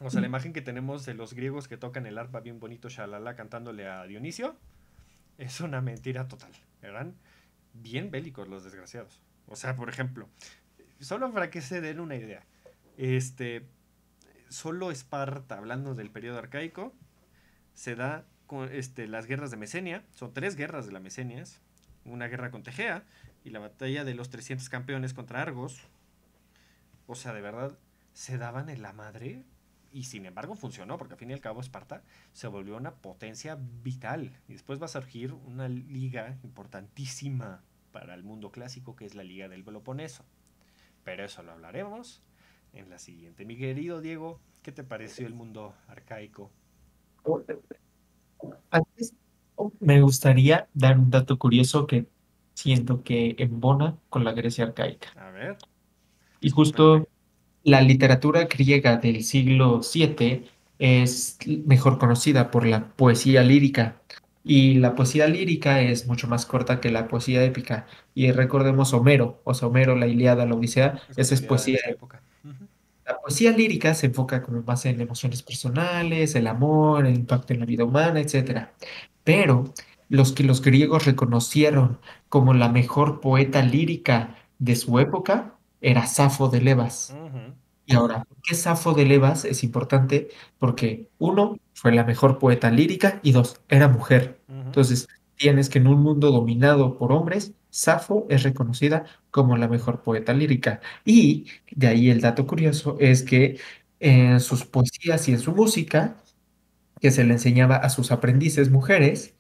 O sea, la imagen que tenemos de los griegos que tocan el arpa bien bonito, shalala, cantándole a Dionisio, es una mentira total. Eran bien bélicos los desgraciados. O sea, por ejemplo, solo para que se den una idea, solo Esparta, hablando del periodo arcaico, se da con las guerras de Mesenia. Son 3 guerras de las Mesenias: una guerra con Tegea y la batalla de los 300 campeones contra Argos. O sea, de verdad, se daban en la madre y sin embargo funcionó, porque al fin y al cabo Esparta se volvió una potencia vital. Y después va a surgir una liga importantísima para el mundo clásico, que es la Liga del Peloponeso. Pero eso lo hablaremos en la siguiente. Mi querido Diego, ¿qué te pareció el mundo arcaico? Antes, me gustaría dar un dato curioso que siento que embona con la Grecia arcaica. A ver, Y sorprende. justo la literatura griega del siglo VII es mejor conocida por la poesía lírica. Y la poesía lírica es mucho más corta que la poesía épica. Y recordemos Homero, o sea, Homero, la Ilíada, la Odisea, Es esa es considerada de poesía. nuestra época. Uh-huh. La poesía lírica se enfoca como más en emociones personales, el amor, el impacto en la vida humana, etcétera. Pero los que los griegos reconocieron como la mejor poeta lírica de su época era Safo de Levas. Uh-huh. Y ahora, ¿por qué Safo de Levas es importante? Porque uno, fue la mejor poeta lírica y dos, era mujer. Uh-huh. Entonces, tienes que en un mundo dominado por hombres, Safo es reconocida como la mejor poeta lírica. Y de ahí el dato curioso es que en sus poesías y en su música, que se le enseñaba a sus aprendices mujeres,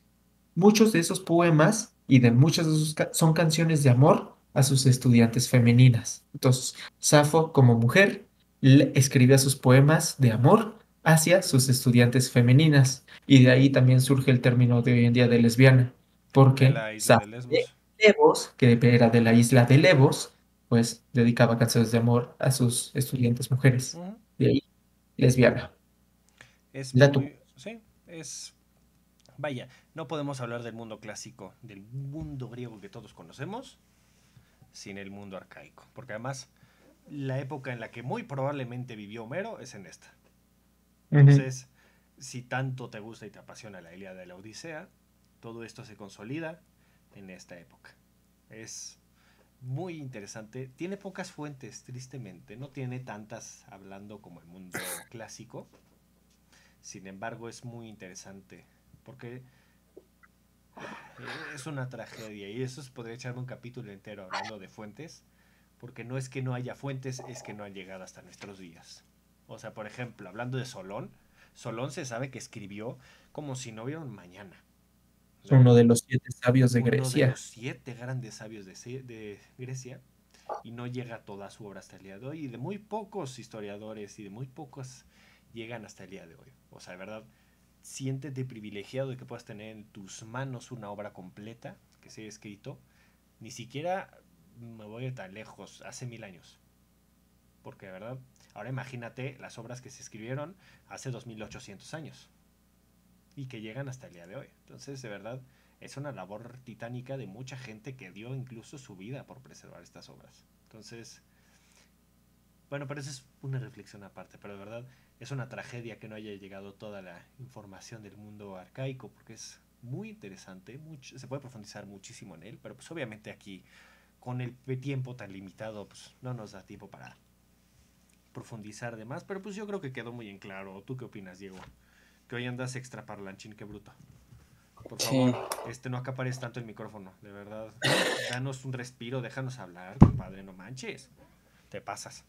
muchos de esos poemas y de muchas de sus son canciones de amor a sus estudiantes femeninas. Entonces, Safo, como mujer, escribía sus poemas de amor hacia sus estudiantes femeninas. Y de ahí también surge el término de hoy en día de lesbiana, De porque la isla de Safo de Lesbos. Levos, que era de la isla de Levos, pues dedicaba canciones de amor a sus estudiantes mujeres. Uh-huh. De ahí, lesbiana. Es La tu. muy... Sí, es... Vaya, no podemos hablar del mundo clásico, del mundo griego que todos conocemos, sin el mundo arcaico. Porque además, la época en la que muy probablemente vivió Homero es en esta. Ujú. Entonces, si tanto te gusta y te apasiona la Ilíada de la Odisea, todo esto se consolida en esta época. Es muy interesante. Tiene pocas fuentes, tristemente. No tiene tantas hablando como el mundo clásico. Sin embargo, es muy interesante. Porque es una tragedia. Y eso podría echarme un capítulo entero hablando de fuentes. Porque no es que no haya fuentes, es que no han llegado hasta nuestros días. O sea, por ejemplo, hablando de Solón, Solón se sabe que escribió como si no hubiera un mañana. O sea, Uno de los 7 sabios de uno de los Grecia. 7 grandes sabios de Grecia y no llega toda su obra hasta el día de hoy. Y de muy pocos historiadores y de muy pocos llegan hasta el día de hoy. O sea, de verdad, siéntete privilegiado de que puedas tener en tus manos una obra completa que se haya escrito. Ni siquiera me voy a ir tan lejos, hace 1000 años. Porque de verdad, ahora imagínate las obras que se escribieron hace 2800 años y que llegan hasta el día de hoy. Entonces, de verdad, es una labor titánica de mucha gente que dio incluso su vida por preservar estas obras. Entonces, bueno, pero eso es una reflexión aparte, pero de verdad es una tragedia que no haya llegado toda la información del mundo arcaico, porque es muy interesante, mucho, se puede profundizar muchísimo en él, pero pues obviamente aquí, con el tiempo tan limitado, pues no nos da tiempo para profundizar de más, pero pues yo creo que quedó muy en claro. ¿Tú qué opinas, Diego? Que hoy andas extra parlanchín, qué bruto. Por Sí, favor, no acapares tanto el micrófono, de verdad. Danos un respiro, déjanos hablar, compadre, no manches. Te pasas.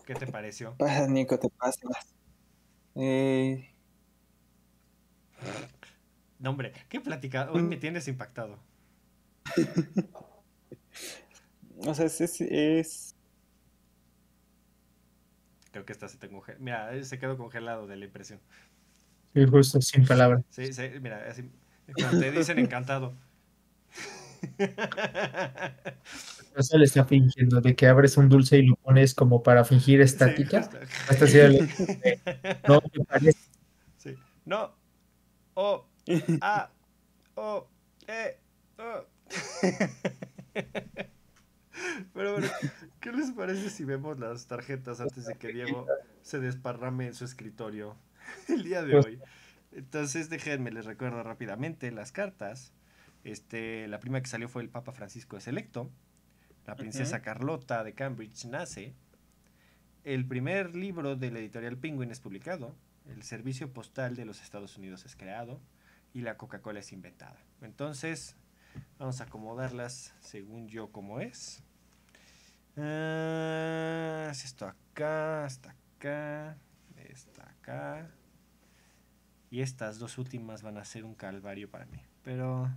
¿Qué te pareció? pasa, Nico, te pasas. Eh, No, hombre, qué plática. Hoy me mm, tienes impactado. o sea, Creo que esta se te congeló. Mira, se quedó congelado de la impresión. Y justo sin palabras. Sí, sí, mira, así, como te dicen encantado. No se le está fingiendo de que abres un dulce y lo pones como para fingir Sí, estática. justo. Hasta así le no me parece. Sí. No. O. A. O. E. O. Pero bueno, ¿qué les parece si vemos las tarjetas antes de que Diego se desparrame en su escritorio el día de Pues, hoy? Entonces, déjenme, les recuerdo rápidamente las cartas. La primera que salió fue el Papa Francisco es electo. La Ujú. princesa Carlota de Cambridge nace. El primer libro de la editorial Penguin es publicado. El servicio postal de los Estados Unidos es creado. Y la Coca-Cola es inventada. Entonces, vamos a acomodarlas según yo como es. Es esto acá, está acá, está acá. Y estas dos últimas van a ser un calvario para mí. Pero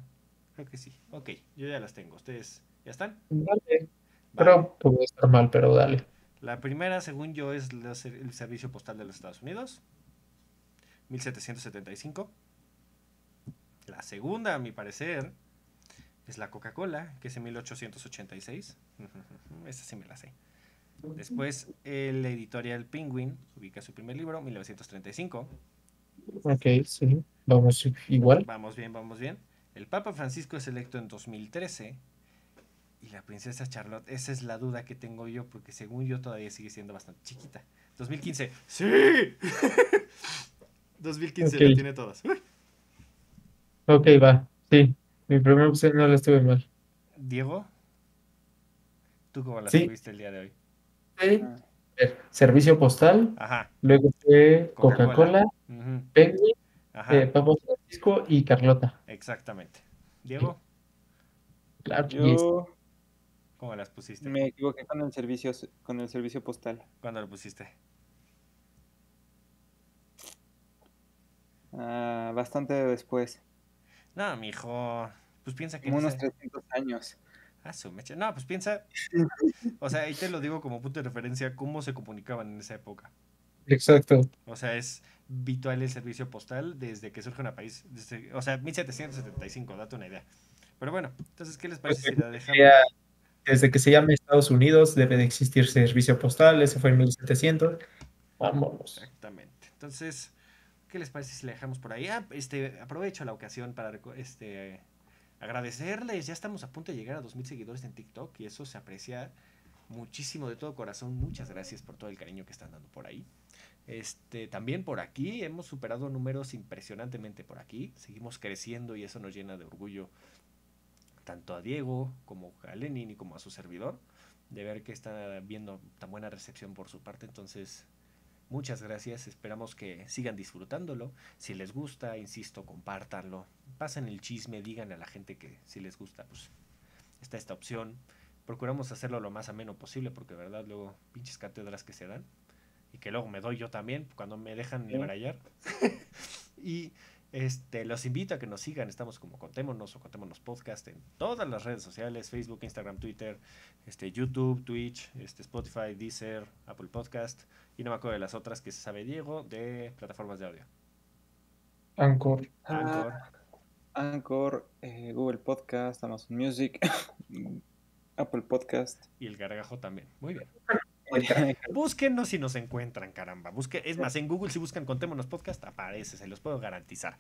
creo que sí. Ok, yo ya las tengo. ¿Ustedes ya están? Dale. Vale. Creo que voy a estar mal, pero dale. La primera, según yo, es el Servicio Postal de los Estados Unidos, 1775. La segunda, a mi parecer, es la Coca-Cola, que es en 1886. Esa sí me la sé. Después, el editorial Penguin publica su primer libro, 1935. Ok, sí. Vamos igual. Vamos bien, vamos bien. El Papa Francisco es electo en 2013. Y la princesa Charlotte, esa es la duda que tengo yo, porque según yo todavía sigue siendo bastante chiquita. 2015, ¡sí! 2015 Ok, la tiene todas. ok, va. Sí. Mi primera opción no la estuve mal. Diego, ¿tú cómo las Sí. tuviste el día de hoy? Sí. Ah, A ver, servicio postal. Ajá, Luego fue Coca-Cola. Coca-Cola, Ujú, Penguin, ajá, Papa Francisco y Carlota. exactamente. Sí, Diego, claro, y es yo ¿cómo las pusiste? me equivoqué con el servicio postal. ¿Cuándo lo pusiste? Bastante después, No, mijo, pues piensa que en como unos ese... 300 años. Ah, su mecha. No, pues piensa, o sea, ahí te lo digo como punto de referencia, cómo se comunicaban en esa época. exacto. O sea, es vital el servicio postal desde que surge un país. O sea, 1775, date una idea. Pero bueno, entonces, ¿qué les Pues, parece si la sería, dejamos? desde que se llame Estados Unidos debe de existir servicio postal, ese fue en 1700. Vámonos. Exactamente. Entonces, ¿qué les parece si la dejamos por ahí? Aprovecho la ocasión para agradecerles. Ya estamos a punto de llegar a 2000 seguidores en TikTok y eso se aprecia muchísimo de todo corazón. Muchas gracias por todo el cariño que están dando por ahí. También por aquí hemos superado números impresionantemente por aquí. Seguimos creciendo y eso nos llena de orgullo tanto a Diego como a Lenin y como a su servidor de ver que está viendo tan buena recepción por su parte. Entonces, muchas gracias. Esperamos que sigan disfrutándolo. Si les gusta, insisto, compártanlo. Pasen el chisme, díganle a la gente que si les gusta, pues está esta opción. Procuramos hacerlo lo más ameno posible porque, de verdad, luego pinches cátedras que se dan y que luego me doy yo también cuando me dejan Sí. debrayar. Y los invito a que nos sigan. Estamos como Contémonos o Contémonos Podcast en todas las redes sociales: Facebook, Instagram, Twitter, YouTube, Twitch, Spotify, Deezer, Apple Podcast. Y no me acuerdo de las otras que se sabe Diego de plataformas de audio. Anchor. Ah, Anchor Anchor, Google Podcast, Amazon Music, Apple Podcast. y el Gargajo también. Muy bien. Entra. Búsquenos si nos encuentran, caramba. Es más, en Google si buscan Contémonos Podcast aparece, se los puedo garantizar.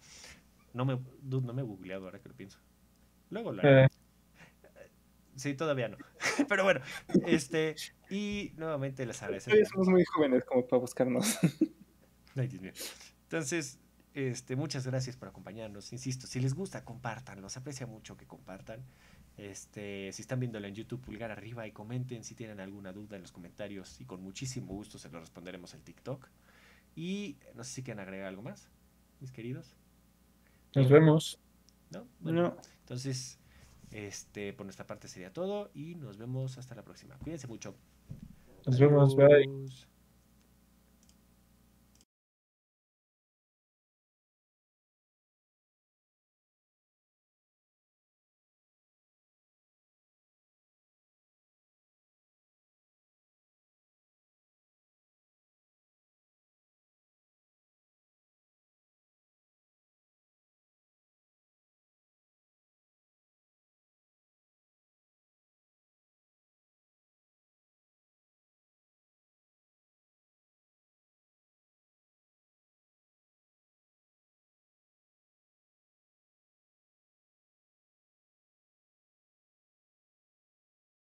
No me he googleado ahora que lo pienso. Luego lo haré. Eh, Sí, todavía no. Pero bueno, y nuevamente les Todavía agradecemos. somos muy jóvenes como para buscarnos. Ay, Dios mío. Entonces, muchas gracias por acompañarnos. Insisto, si les gusta, compártanlo. Se aprecia mucho que compartan. Si están viéndolo en YouTube, pulgar arriba y comenten si tienen alguna duda en los comentarios y con muchísimo gusto se lo responderemos en TikTok. Y no sé si quieren agregar algo más, mis queridos. nos Diego, vemos. ¿no? Bueno, No. entonces, por nuestra parte sería todo y nos vemos hasta la próxima. Cuídense mucho. Nos vemos. Bye. Adiós.